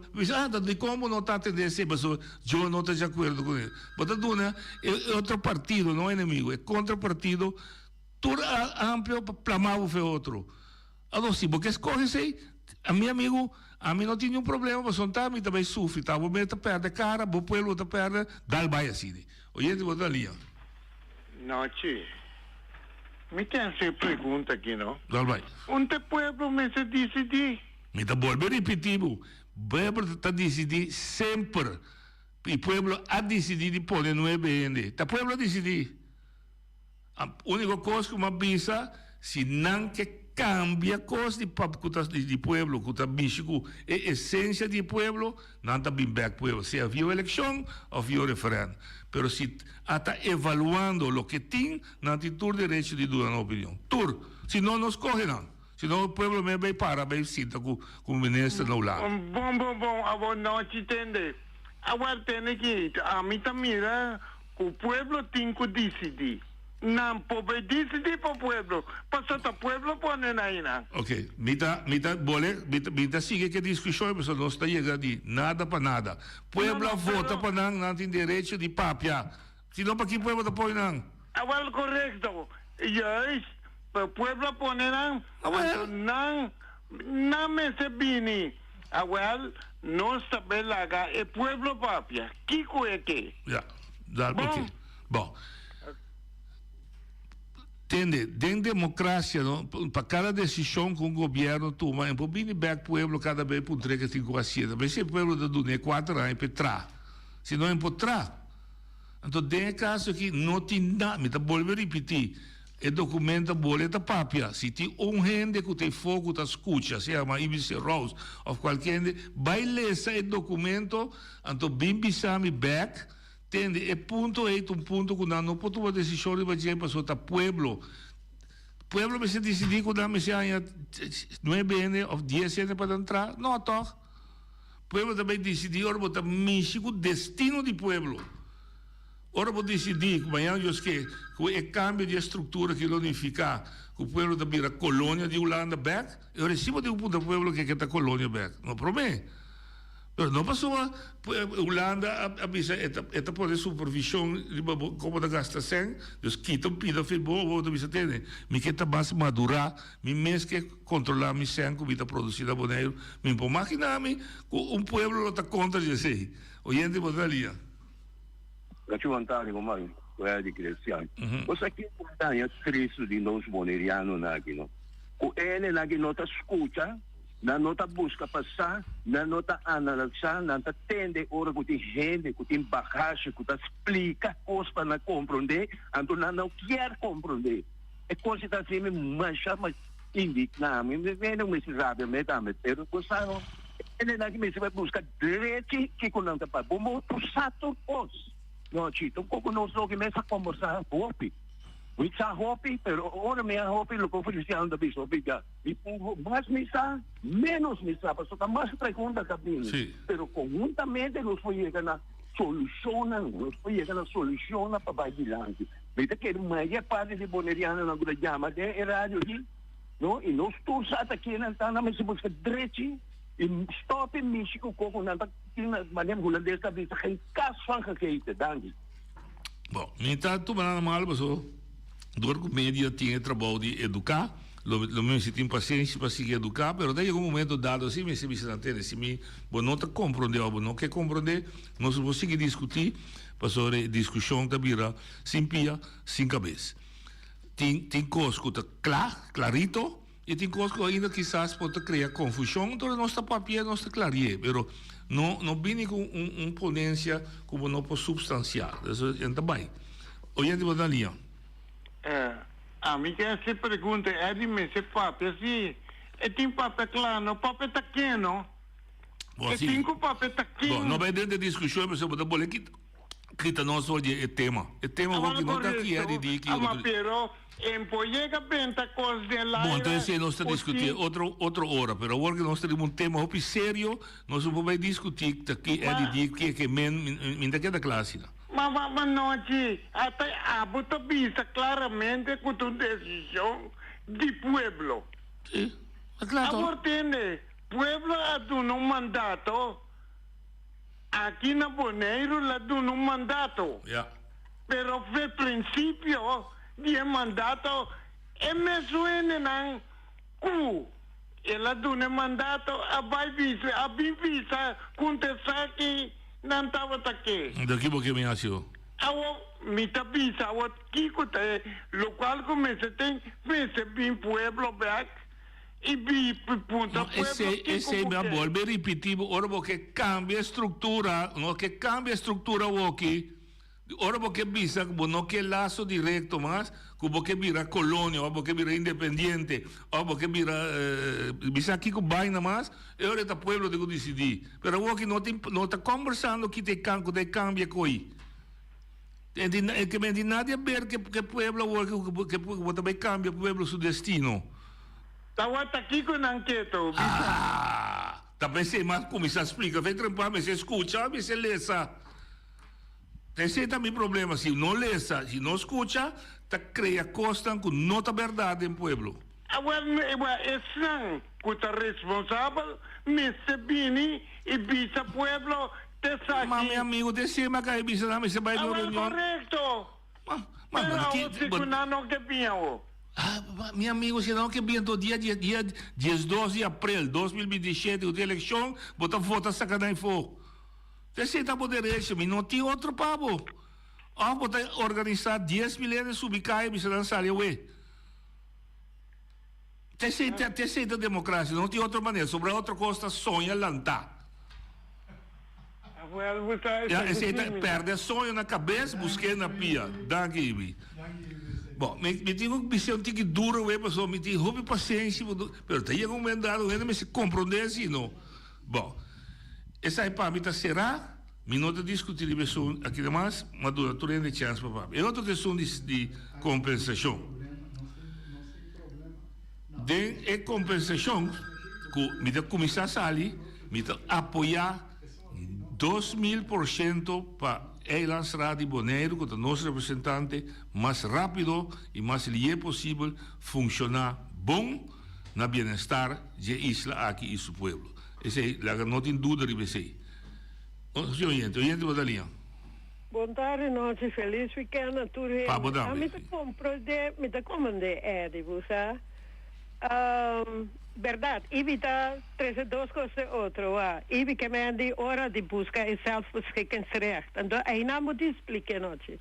De como não está atendendo essa pessoa, eu não estou de acordo com ele. Mas duna é outro partido, não é inimigo, é contrapartido. Tudo amplo para plamar o outro. Agora, se você escolhe isso, a meu amigo, a mim não tinha um problema, mas me também sofre, tá? Vou meter perde cara, vou pôr outra perde, dá o baia assim. Olha, vou dar ali. Não, tio. Me tem essa pergunta aqui, não? Dá vai. Onde o povo me se decide? Me está voltando repetitivo. O povo está decidindo sempre. O povo a decidido por não é bem. O povo a decidir. A única coisa que uma pensa, se não que cambia coisa de povo, que está bicho, é a essência do povo, não está bem back povo. Se havia eleição, havia referendo. Pero se está evaluando o que tem, não tem todo direito de dar uma opinião. Tur, se não nos corre não. Se não o povo me vai para, vai sinta com o ministro no lado. Bom, agora não te entende. Agora tem que, a mim também, o povo tem que decidir. Não pode decidir para o pueblo. Passa o pueblo pone aí, não. Ok, mita sigue que discussão, mas não está chegando de nada para nada. Pueblo vota para não tem direito de papia. Se não, para que pueblo põe não? Well, correto. Yes, o pueblo pone não. Não me se bini. Well, não está belaga. O pueblo papia. Kiko é que? Já, ok. Bom. Entende? Dentro da democracia, para cada decisão que o governo toma, é para vir back pueblo cada vez para entregar 5 a 7. Mas se o pueblo da Dunia 4 anos é para trás. Se não é para trás. Então, tem caso que não tem nada, me volvo a repetir, o documento boleta papia. Se tem gente que tem fogo, que escuta, se chama IBC Rose, ou qualquer gente, vai ler esse documento, então, bem bisame back, entende? E ponto é um ponto que não pode tomar decisão de fazer para o pueblo. Pueblo vai se decidir quando me se há 9 anos ou 10 anos para entrar, não, toch? Pueblo também decidir, ora, botar o destino do pueblo. Ora, vou decidir, amanhã eu que o cambio de estrutura que unificar, que o pueblo da vira colônia de Holanda back, eu recebo de um pueblo que é a colônia back. Não promete. Mas não passou a Holanda avisa esta pode supervisão como da gasta sem, dus quita pida fil bo vou avisa tene. Me que tá base madurar, me mês que controlar me sem que vita produzida boneiro, me po maquinami, pueblo está contra de sei. Oyente bodalia. Grazie Antonio, ormai è di cristiano. Cosa che è Cristo di noi boneriano nagino. Ko ene nagi nota scusa, na nota busca passar, na nota analisar, na nota tende ora que tem gente, que tem bagagem, que ta explica coisas para compreender, então não quer compreender. É coisa que assim me mancha, mas indigna, me vem se sabe, me dá me ter coisa não. Ene nagi me se vai buscar direito que com não tá para bom por sato pos. No, Chito, pouco nós logo começa a conversar com o muito sa hopi, pero ora me hopi lo que ofereciam da bicho, biga. E mais misa, menos misa, para só mais pergunta cabine. Sí. Pero conjuntamente nos foi chegar na solução, nos foi chegar na solução para vai adiante. Veja que a maior parte de boneriana na gura chama de rádio aqui, no? E nós todos aqui na tana mas se busca direito e stop in Mexico com na manem holandês da bicho, geen kaas van gegeten, dank. Bom, então tu banana mal, pessoal. Door que media tinha trabalho de educar, lo mesmo se tem paciência para seguir educar, mas daí um momento dado assim, me se me entende, se me não te compreender, ou não quer compreender, nós vamos seguir discutir, para discussão da vira sem pia, sem cabeça. Tem coisas que tá clarito, e tem coisas que ainda quizás pode criar confusão, então nós está papel, nós está clarear, mas não vem com ponência como não pode substanciar, isso é bem. Oyente Badalia. A mim que se pergunta é de me se papo assim, é tem papo claro, não papo tá pequeno. É tem com papo tá pequeno. Bom, não vai dentro da discussão, mas eu vou dar boleto que não só de tema. É tema que não está aqui é de que. Mas pero empoiega benta coisa de lá. Bom, então se nós está discutindo outra hora, pero agora que nós temos um tema muito sério, nós vamos discutir aqui é de que men daquela classe. Mas noite, até a bota vista claramente com a decisão de pueblo. Sim, é claro. Agora entende, pueblo dá um mandato, aqui na Bonaire dá um mandato. Yeah. Pero o princípio de mandato é mesmo em cu. Ela dá um mandato, a bem vista, contestar que não estava aqui. Daqui porque me achou. Me tapisa, o Kiko te local começa tem pensa bem pueblo back e bem ponta pueblo. Esse é meu bol, bem repetitivo, ora porque cambia a estrutura, não que cambia a estrutura aqui. Ora porque bisa como não que laço direto, mas como que vira colônia, ou porque vira independente, ou porque vira bisa aqui com baina mais, e ora tá pueblo de decidir. Pero aqui não tá conversando que te cambia coi. É que me nada a ver que pueblo que também cambia pueblo seu destino. Tawa aqui com anqueto. Também sei mais como se explica, vem trampar, mas se escuta, mas se lesa. Esse é também o problema, se não lesa, se não escuta, te crea costa con nota verdade en pueblo. Es que está responsable, Mr. Bini y Visa Pueblo, te saque. Ma mi amigo, te sema que hay visa se va a ir reunión. Correcto. Pero mi amigo, se não que viento dia 12 de abril 2027, de eleição, bota vota sacanagem for. Te senta por direito, mas não tem outro pavo. Ah, bota organizar 10 milhões de subicai, bisa não sale, ué. Te senta democracia, não tem outra maneira. Sobre a outra costa, sonha lantar. Perde sonho na cabeça, busquei na pia. Daqui, bom, me tenho uma visão que dura, pessoal, me tem roupa paciência, mas tem algum mandado, me se compreender assim, não. Bom, essa é para mim, será? Me não discutir a pessoa aqui demais, mas tu tem chance para papai. É outra questão de compensação. De compensação, me tem começar a sair, me tem apoiar 2000% para Eilands Rádio Bonaire, com o nosso representante, mais rápido e mais lié possível, funcionar bom na bem-estar de isla aqui e seu povo. Essa é, não tem dúvida de você. Senhor oyente, Bodalinha. Boa tarde, noite, feliz weekend a tudo. A mim te comandei, você. Verdade, evita 32 coisas outro, evita que me ande hora de busca e self-beschikkingsrecht. Então, aí não me explica, noite.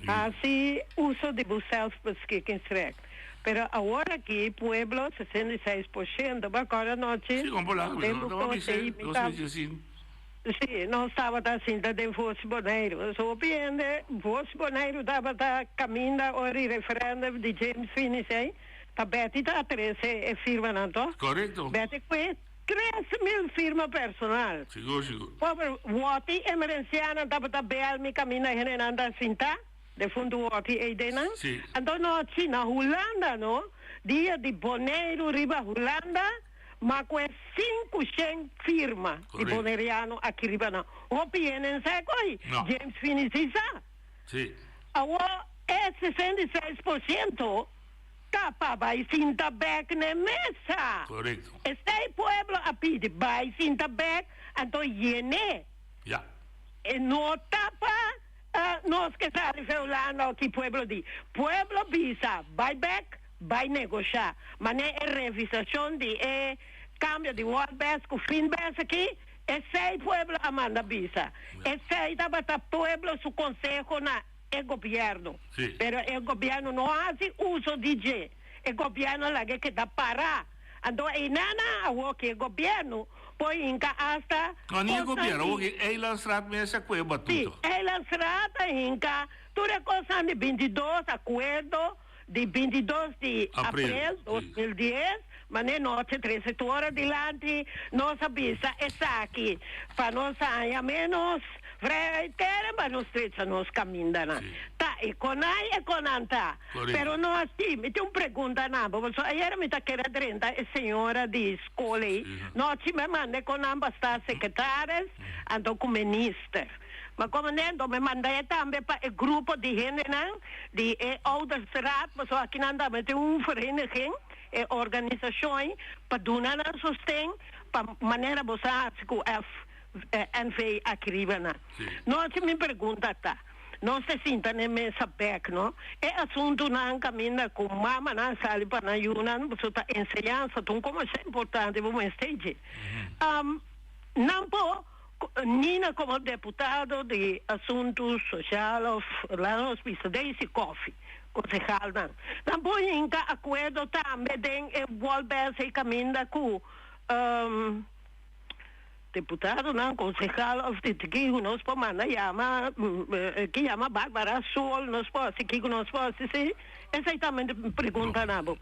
Assim, uso de self-beschikkingsrecht. Pero agora aqui, pueblo, 66%, agora noite. Sim, vamos lá, Sim, não estava assim, de Voz Bonaire. Só piende, Voz Bonaire estava caminhando o referendo de James Finney, tá Betty tá 13 firma, não tô? Correto. Betty foi 13.000 firma personal. Seguro. Pobre, Wati emergenciana estava bem me caminha generando assim, tá? De fundo Wati aí dentro. Sim. Então, nós, na Holanda, não? Dia de Bonaire, riba Holanda, mas com 500 firma de boneriano aqui riba, não. O pienen seco aí. James Finney, sim. Agora, é 66%. Capa vai sinta back na mesa. Correto. Este pueblo a pedir vai sinta back, então yene. Já. E não tapa, nós que está falando aqui pueblo di. Pueblo visa, vai back, vai negociar. Mas é revisação de cambio de World Best com Fin Best aqui. Esse pueblo amanda visa. Esse tapa pueblo su consejo na el gobierno, sí. Pero el gobierno no hace uso de G. El gobierno la que da para. Entonces, en nada, que el gobierno, pues, inca hasta... No, ni el gobierno, porque Eilands Rádio me esa cueva batuto. Sí, Eilands Rádio, inca, toda cosa de 22, acuerdo, de 22 de abril 2010, mas nem noite, 13 horas adelante, nossa visa está aqui, para nós há menos... mas não estrecha nos caminhos, tá? E com aí e com anta. Pero não assim, me tem uma pergunta, não, porque ayer me tá querendo 30 senhora de escola, não te me manda com ambas as secretárias, ando com ministro. Mas como não, me mandei também para o grupo de gente, de oudersraad, mas aqui não dá, mas tem uma vereniging, organização, para dar sustento, para maneira você NV Acribana. Não se me pergunta, tá? Não se sinta nem mesa back, não? É assunto não caminha com mama, não sabe para na Yuna, não precisa ensinar, então como é importante para o stage. Não pode, Nina como deputado de assuntos sociais, lá no hospital, Daisy Coffee, concejal, não pode inca acordo também de volver a caminhar com deputado, não, concejal, que nós podemos chamar, que chama Bárbara Sol, nós podemos, que nós podemos, exatamente pergunta, não.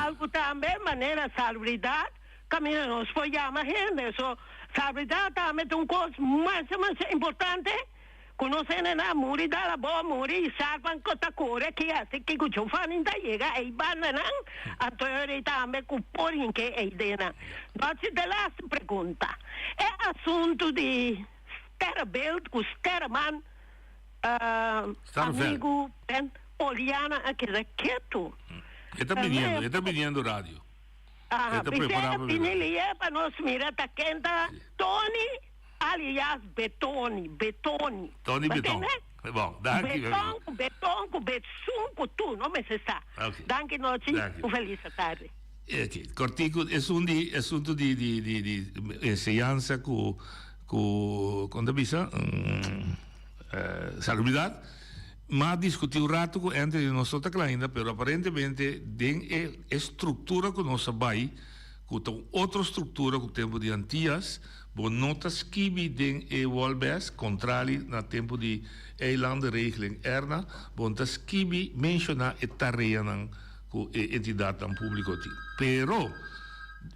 Algo também, maneira de salubridade, caminho, nós podemos chamar gente, salubridade também é uma coisa mais importante, conhecendo a muri da boa muri, sabem que está cura, que o chofan ainda chega, aí vai, não? A teoria também com por em que é ideia. Nós te dá essa pergunta. É assunto de Sterrebelt, com Sterman, amigo, Oliana aquele quieto. Está viniendo radio. Está preparado. Pinilia para nós mirar tá quente. Tony, aliás, Betoni. Tony Beton. Bom, danke. Beton, tu, não me cessa. Danke noite, feliz tarde. Cortico, è un assunto di enseñanza con salubridad, ma discuti un rato con entre di nostra cliente, però apparentemente è struttura con nostra bai, con altra struttura con tempo di Antillas, bon nota schibi den e Walbes, contrari na tempo di eilandenregeling erna, bon ta schibi menziona e tarreanan con entità tan pubblico ti. Però,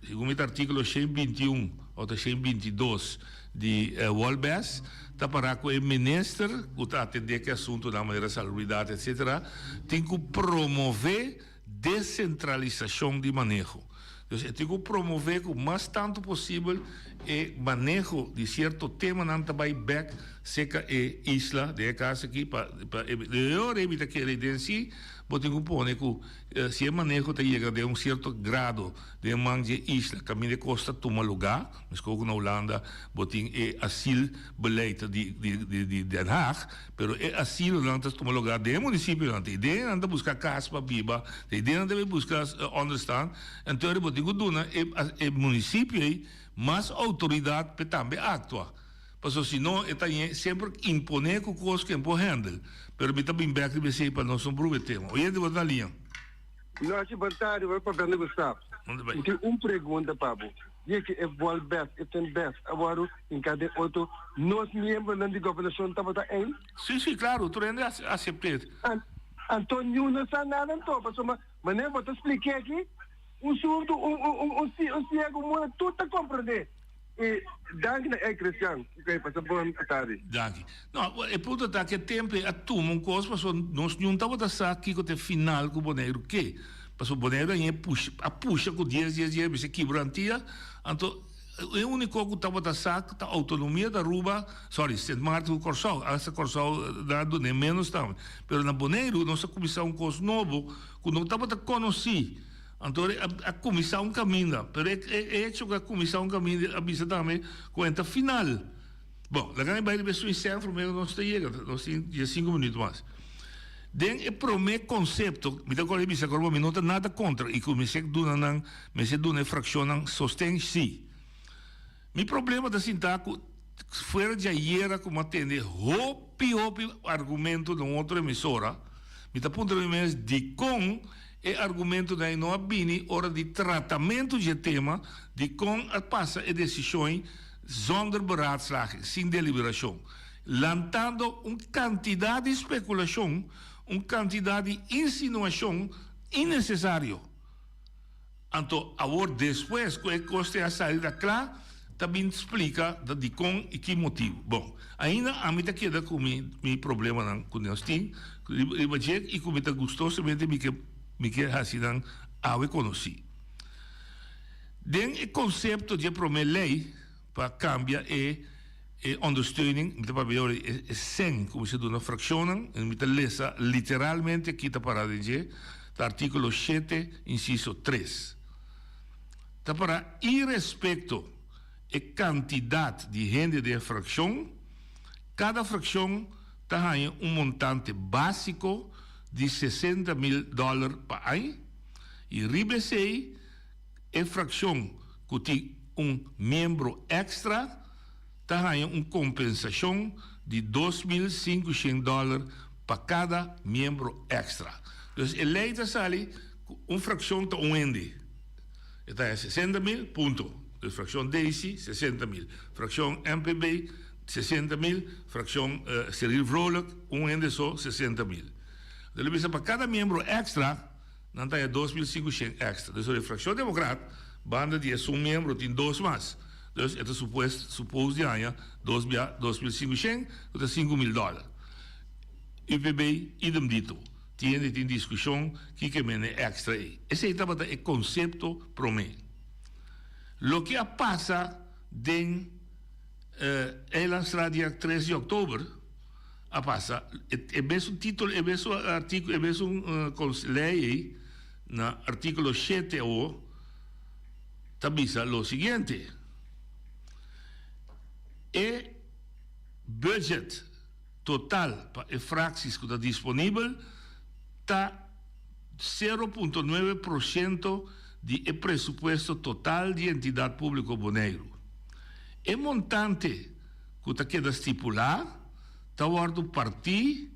secondo l'articolo 121 o 122 di Walbes, ta para com o ministro, que está atendendo que assunto da maneira salubridade, etc., tem que promover descentralização de manejo. Então, tem que promover o mais tanto possível o manejo de certo tema não também back seca e isla de casa aqui para evitar que ele densi, mas tem que pôr que se o manejo chega de certo grado de mangue isla, caminho de costa toma lugar, mas como na Holanda, botin é asielbeleid de Den Haag, pero é asilo não toma lugar de município não, de não buscar casa para biba, de não deve buscar understand, então ele botin que dona é município aí mais autoridade para também actuar. Porque senão, está sempre imponer com coisas que não handle. Pero me também bem que você para nós um problema. Oye, de botar linha. Não, se botar, eu vou para o Gustavo. Tem pergunta, Pablo. E que é o best, é o best. Agora, em cada outro, nós membros da governação estamos aí? Sim, claro, tu ainda aceitei. Antônio não sabe nada, então, mas nem vou te explicar aqui. Surdo, cego, tudo está compreender. E danke é Cristiano, que passa boa tarde. Danke. Não, é ponto da que tempo a turma um coisa, mas nós não estamos a sair aqui com o final com o boneiro que, mas o boneiro aí puxa com 10 você quebrantia, então é o único que estava a sair a autonomia da Ruba, Sint Maarten do Corsal, essa Corsal dado nem menos também, mas na boneiro nós começamos um coisa novo, que não estava a conhecer. Então, a comissão caminha, mas é que a comissão caminha avisa também quanto final. Bom, lá ganha bem de pessoa sincero, mas nós estamos nós temos 5 minutos mais. Den é primeiro conceito, me dá agora avisa agora uma nota nada contra e comecei a donar me se dona fração sostém sim. Mi problema da sintaco fora de ayer como atender hopi argumento de outra emissora, me dá ponto de mês de com é argumento da não abini hora de tratamento de tema de com a passa e decisões zonder beraadslaging, sem deliberação, lantando quantidade de especulação, quantidade de insinuação innecessário. Então, agora depois que coste a saída clara, também explica de com e que motivo. Bom, ainda a mim queda com meu problema com nós tem, e como está gostosamente me quer assim ao conhecer. Den o conceito de primeira lei para cambiar é ondersteuning, met de é sem, como se diz na fração, e met lesa literalmente aqui está para dizer, do artigo 7, inciso 3. Está para irrespeito a quantidade de gente de fração, cada fração tem montante básico de $60,000 por ano e ribesei é fração que tem membro extra tem compensação de $2,500 para cada membro extra. Então, a lei está sali fração está ende. Está é 60,000, ponto. Então, fração Daisy, 60,000. Fração MPB, 60,000. Fração Cyril Vrolijk, ende só 60,000. Então, para cada membro extra, não tem 2.500 extra. Então, a fração democrata, banda de um membro tem 2 mais. Então, é suposto de ganhar 2.500, então $5,000. UPB, idem dito. Tem discussão que é extra aí. Esse é o conceito para mim. O que passa em a dia 3 de outubro, passa é mesmo título, é mesmo artigo, é mesmo lei na artículo 7 o tabisa lo seguinte: e budget total para e fracties que está disponível está 0,9% de presupuesto total de entidade pública Bonaire. E montante que está queda estipular está guardo partir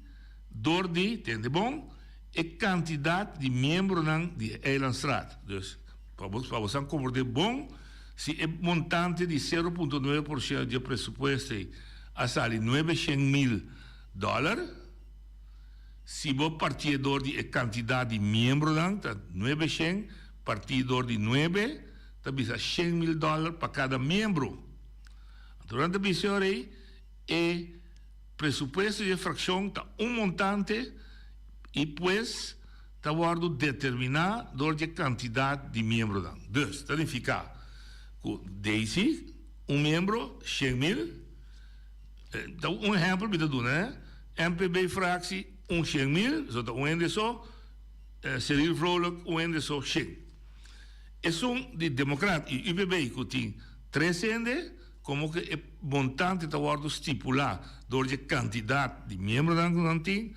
de, entende bom? E quantidade de membros de Eilandstraat. Dus, para você compreender bom, se é montante de 0,9% de presupuesto a sair $900,000, se você partidor de quantidade de membros, 900, partidor de 9, está bisa $100,000 para cada membro. Durante a visão aí, é presupuesto de fração está montante e depois está guardo determinar de quantidade de membros. Dus, significa que Daisy, membro, $100,000. Então, exemplo, me dá, né? MPB fractie, $100,000, zodat endesso, Cyril Vrolijk, endesso, $100,000. É de democrata e UPB que tem 3 ende, como que é montante está guardo estipular de quantidade de membros da tem,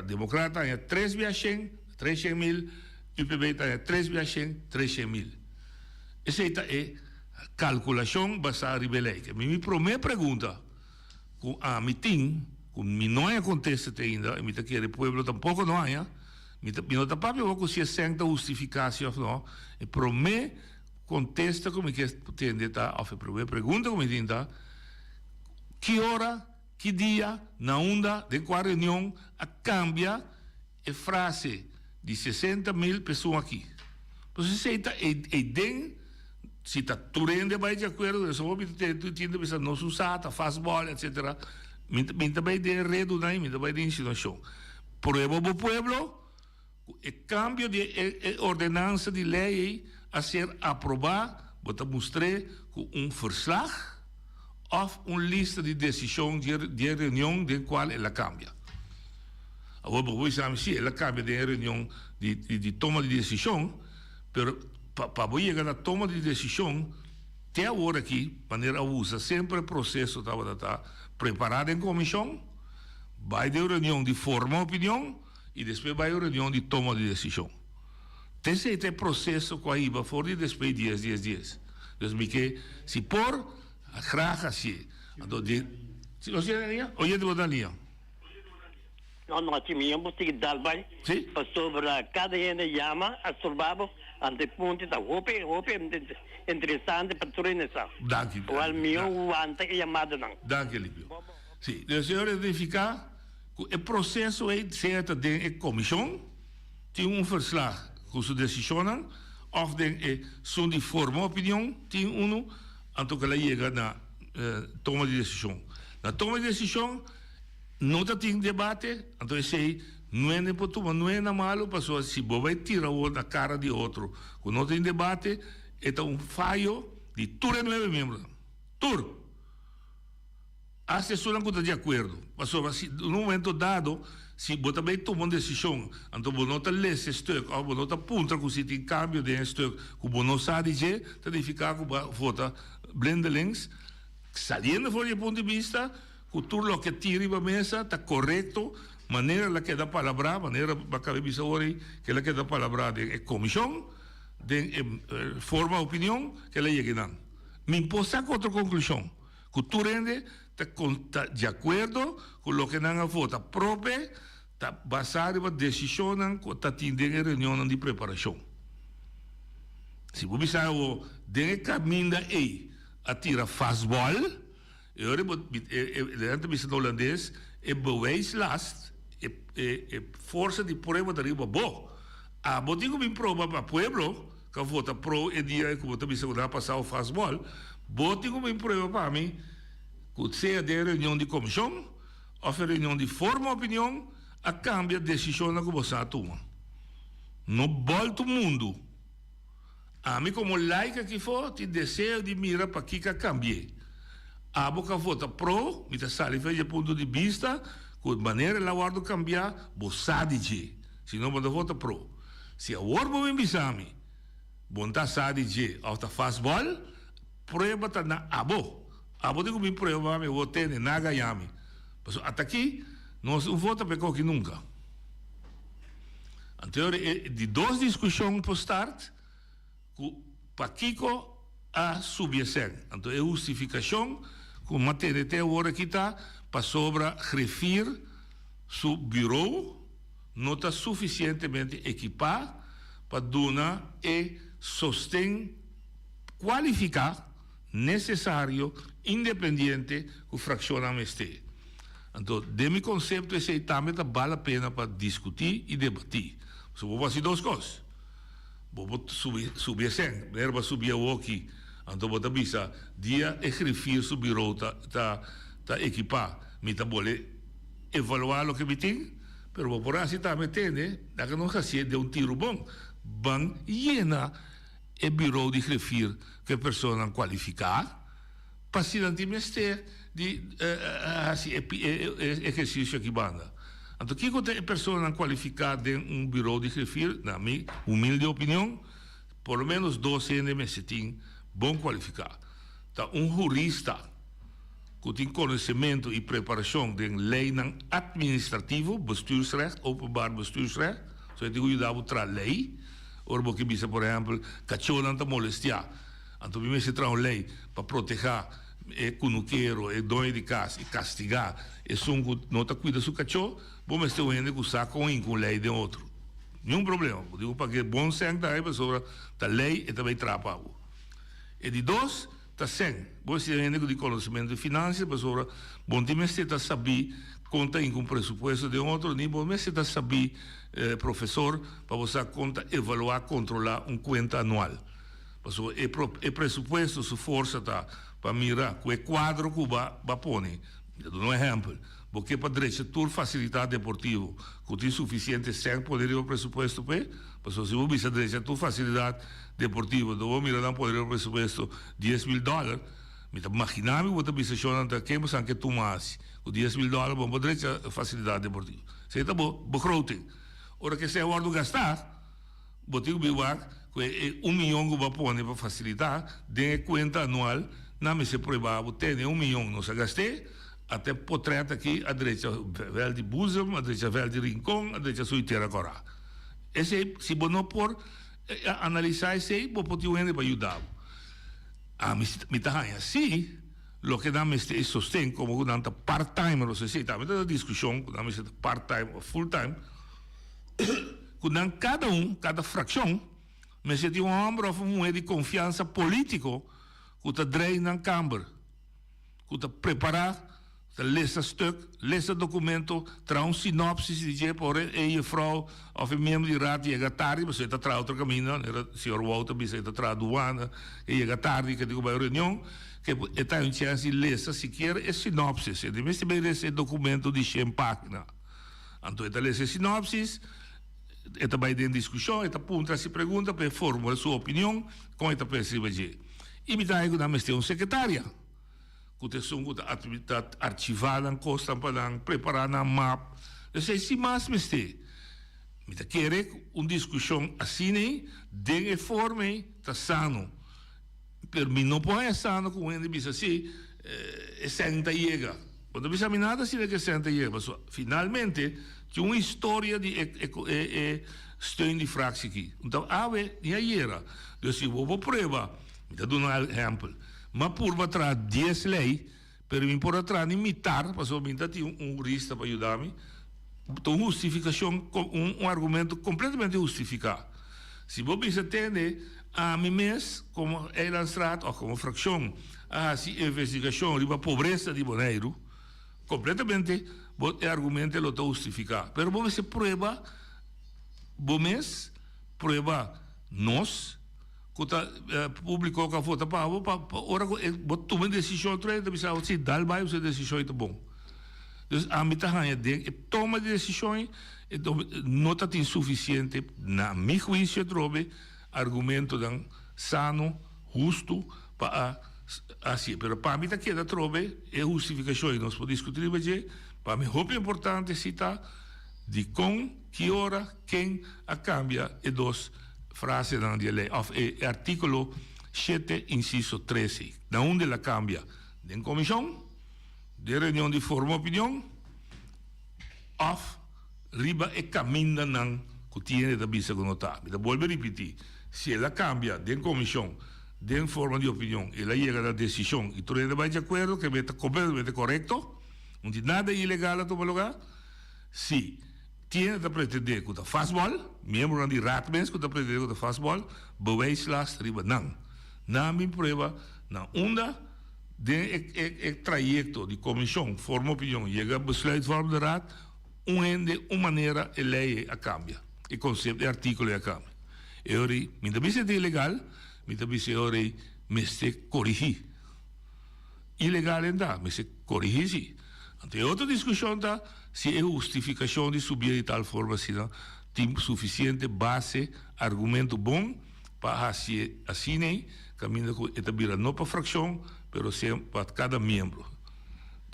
democrata é 300,000, UPB é 300,000. Essa é a calculação baseada em lei. Minha primeira pergunta, com a mitim, com mim não acontece ainda, e me que o povo tampouco não é, me não está para ver se é certa justificação ou não, e para mim contesta como que tende tá, a primeira pergunta como tenta, que hora, que dia, na onda de qual reunião a cambia a frase de 60,000 pessoas aqui. Então se está se está tudo vai de acordo, só tu tende a não usar, faz bola, etc. Minta vai de redo daí, minta vai de insinuação. Prueba do pueblo, o cambio de ordenança de lei a ser aprovado, vou mostrar com verslag ou uma lista de decisões de reunião de qual ela cambia. Agora, vou dizer se ela cambia de reunião de toma de decisão, mas para chegar na toma de decisão, até agora aqui, maneira usa sempre o processo está preparado em comissão, vai de reunião de forma opinião e depois vai de reunião de toma de decisão. Esse é o processo que aí vai fora e depois 10 dias. Então, se por a graça se se não sei linha, ou é de outra linha. Não, tinha que dar vai. Sobre cada gente chama a sorbabo ante ponte da hope interessante para tudo nessa. Danke. O meu ante chamado não. Danke, Lívio. Sim, o senhor identificar que o processo é certo de comissão, tem verslag com sua decisão, ou são de forma opinião, tem anto que ela chega na toma de decisão. Na toma de decisão, não tem debate, então sei, não é não é malo, pessoa se vai tirar na cara de outro. Quando não tem debate, é falho de todos os 9 membros. Tudo. A assessora não está de acordo. Pessoa, no momento dado, se você também toma uma decisão, então você não está lendo esse estudo, ou você não está apontando que se tem cambio de estudo, que você não sabe dizer, está de ficar com a vota blendelings, saliendo fora do ponto de vista, que tudo o que tira para a mesa está correto, maneira ela que dá palavra, maneira para caber bisa ori, que ela que dá palavra de comissão, de forma opinião, que ela chega não. Me imposta com outra conclusão, que tu rende está de acordo com o que não vota própria, está baseado na decisão que está tendo em reunião de preparação. Se você pensar o de caminho aí a tirar fastball, eu lembro que holandês é bewijslast, é força de prova de riba bom. A botigo me prova para o pueblo que vota pro e dia que vota bisa que passar o fastball, botigo me prova para mim que seja de reunião de comissão ou reunião de forma opinião a cambia decisão que você toma. No volta o mundo. A mim como laica que for, te desejo de mirar para que cambie. abo que vota pro, me tá sali fez ponto de vista, com maneira lá guardo cambiar, bosadije, se não vota vota pro. Se a orbo vem bisami, bonta sadije, ao ta faz bol, prueba tá na abo. Abo de que prueba me vote ne naga yami. Mas até aqui nós não vota pecou que nunca. Então, de duas discussões por start, para Kiko a subir. Então, a justificação, com matéria até agora que está, para sobra refir seu bureau, não está suficientemente equipado para dar e sostém qualificado, necessário, independente, que o fracionamento este. Então, de meu conceito, esse também vale a pena para discutir e debater. So, vou fazer duas coisas. Vou subir sem, para subir o aqui. Então, vou avisar, dia refir o bureau está equipado. Me está evaluar o que me tem, mas vou por assim também tem, né? Daqui não se de tiro bom. Van llena o bureau de refir que a pessoa qualificada, para se não ter de exercício que banda. Então, que a pessoa qualificada em bureau de refir, na minha humilde opinião, por lo menos 12 anos tem bom qualificado. Então, jurista que tem conhecimento e preparação de lei administrativo, bestuursrecht, openbaar bestuursrecht, so eu digo ajudar outra lei, ou porque bisa, por exemplo, cachorro não está molestar. Então, me se traz uma lei para proteger cunuqueiro, dono de casa e castigar, e som que não está cuidando do cachorro, vamos ter um ende que usar com lei de outro. Nenhum problema. Eu digo para que bom sangue da sobre a lei e também trapa. E de dois, está sem. Você tem ende de conhecimento de finanças, para sobre bom time você está saber conta em um pressuposto de outro nível, mas você está saber professor para você conta evaluar, controlar conta anual. E pressuposto sua força está para mirar com o quadro que vai pôr. Eu dou um exemplo. Porque para direito tour facilidade deportivo, que tem suficiente sem poder o pressuposto para, se você bisa direito tour facilidade deportivo, do mirar não poder o pressuposto $10,000, me tá imaginando que você bisa chorando que mas que tu mais, o $10,000 bom para direito facilidade deportiva. Se está bom, begroting. Ora que se agora gastar, botar o biwak, que $1 milhão que vai pôr para facilitar, de conta anual, não me se provável ter $1 milhão não se gastei. Até portrait aqui, a direita velha de Búzios, a direita velha de Rincón, a direita suiteira agora. Esse, se você não por analisar isso aí, você pode ir para ajudar. A me tá assim, o que não me sustém como não está part-time, não sei se está, mas a discussão, não me part-time ou full-time, quando cada fração, me sente ombro de confiança político, que está dreig na Câmara, que está preparado, lees stuk, lees documento, trouw sinopsis die je por je vrouw of een membro de raad je gaat tarde, maar ze het trouw outro caminho, era senhor Walter, mas ze het trouw douane, je gaat tarde que digo bij reunião, que está een chance de lees sequer é sinopsis, e de meeste bij esse documento de 100 páginas. Então eta lees sinopsis, eta bij de discussão, eta punta se pergunta per formular sua opinião, com eta percebe je. E me dá na meste um secretária. Que te são que atividade arquivada, costa para preparar na map. Eu sei se mais me este. Me tá querer uma discussão assim, de forma tá sano. Per mim não pode sano com ele diz assim, senta chega. Quando bisa nada se que senta chega, mas finalmente tinha uma história de steun de fractie aqui. Então, ave e aí era. Eu se vou prova. Me dá um exemplo. Mas por trás 10 leis, para mim por trás imitar, para eu tinha um jurista para ajudar-me, então justificação, um argumento completamente justificado. Se você entende, a mim mesmo, como Eilandstraat, ou como fração, a investigação de pobreza de Bonaire, completamente, o argumento lo está justificado. Mas você prova, você prova nós, publicou que a foto para ora botou uma decisão treina bisa se dal vai essa decisão é bom. Então a mim tá de toma de decisões não tá suficiente na meu juízo trobe argumento dan sano justo para assim, pero para mim aqui da trobe é justificação e nós podemos discutir hoje. Para mim é importante citar de com que hora quem a cambia e duas frases na lei, of artículo 7 inciso 13, da onde la cambia de comissão, de reunião de forma opinião, of riba e caminha nan que tiene da bisa connotar. Da vuelve a repetir, se ela cambia de comissão, de forma de opinião, ela chega a decisão e tu vai de acordo que é completamente correto, não tem nada ilegal a tomar lugar, se tiene da pretender que faz mal, membro de ratmens que pretender que faz mal, bewijslast riba nan. Na minha prova, na onda de trajecto de comissão, forma opinião, chega a besluitvorm de raad, uma maneira a lei a cambia, o conceito de artículo a cambia. E ora, minha vez é ilegal, minha vez é ora, me se corrigir. Ilegal ainda, me se corrigir sim. Tem outra discussão tá, se é justificação de subir de tal forma assim, tem suficiente base, argumento bom para assim nem caminho com etabira não para fração, pero sempre para cada membro.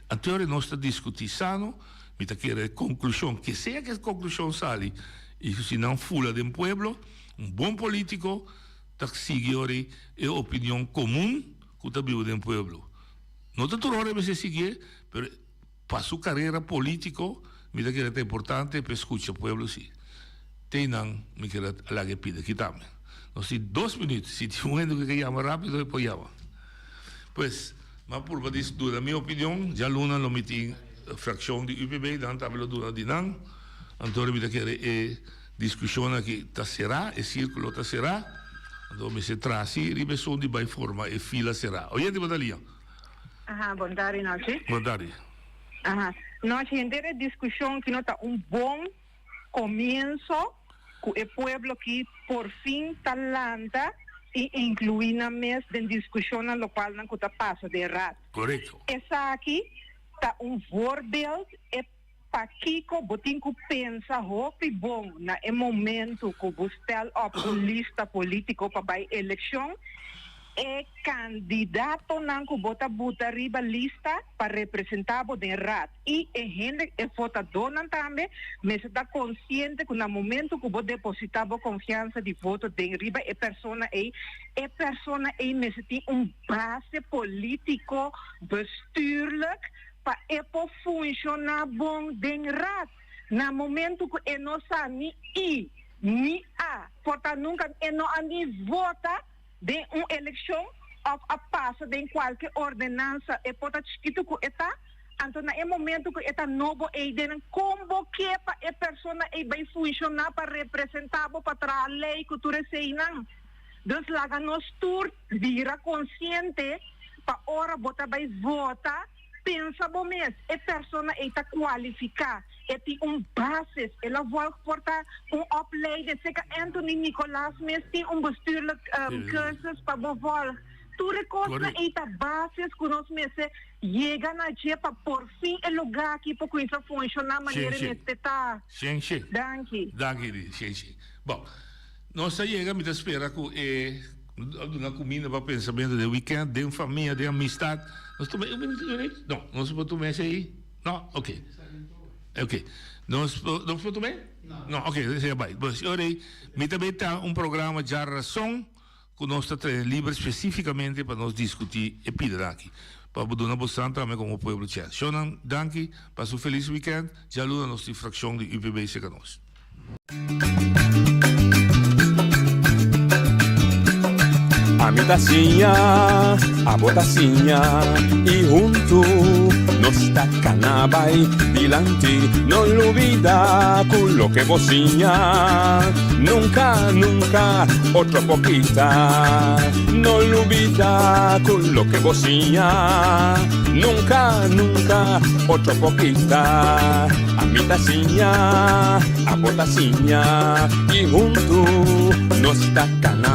A teoria nós está discutindo, me está querendo conclusão, que seja que a conclusão sale, e se não fula de pueblo, bom político, está seguindo a opinião comum que está vivo de pueblo. Não está tudo hora você seguir, pero para sua carreira política, me está querendo importante para escutar o pueblo sim. Tem não, me querendo lá que pide aqui também. Nós temos 2 minutos, se tiver um que chama rápido, depois chama. Pois, mas por isso, na minha opinião, já Luna não me tem fração de UPB, não está pelo Luna de não. Então, me quer discussão aqui, tá será, o círculo tá será. Então, me se traz e a pessoa de vai forma e fila será. Oye, de Badalia. Boa tarde, noite. Boa tarde. Nós temos discussão que não está bom começo com o povo que por fim talanta e incluir na mesa de discussão na local na que passa de errado. Correto. Essa aqui está voorbeeld e para que botin que pensa hope bom na momento que você op lista política para a eleição é candidato não que bota riba lista para representar o errado e a gente é votador também mas está consciente que no momento que você depositar a confiança de voto de riba é persona aí mas tem base político bestuurlijk para funcionar bom de errado no momento que não sabe ni a portanto nunca não vota de uma eleição a passa de qualquer ordenança e pode escrito que está então no momento que está novo e de convocar para a pessoa e vai funcionar para representar para a lei que tu recebes então lá nós tur vira consciente para hora bota vai votar pensa bom mesmo a pessoa está qualificada e tem basis ela vai portar opleiding zeker Anthony Nicolas mesmo tem bestuurlijk cursus para volgen tudo coisa está basis que nós mesmo chega na dia para por fim o lugar aqui para começar a funcionar maneira neste tá danke bom nós chegamos a espera que na comida para pensamento de weekend de família de amistade nós tomamos não nós podemos tomar isso aí não ok nós podemos tomar não ok seja bem mas ora me também está programa de razão que nós está livre especificamente para nós discutir e pedir aqui para dar bastante também como povo tchau Shonan danke passe feliz weekend já luta nossa fração de UPB se conosco A mi tacinha, a botacinha e junto nos tacanabay dilante no lo olvida con lo que bocinha nunca, nunca otro poquita no lo olvida con lo que bocinha nunca, nunca otro poquita a mi tacinha, a botacinha y junto nos tacanabay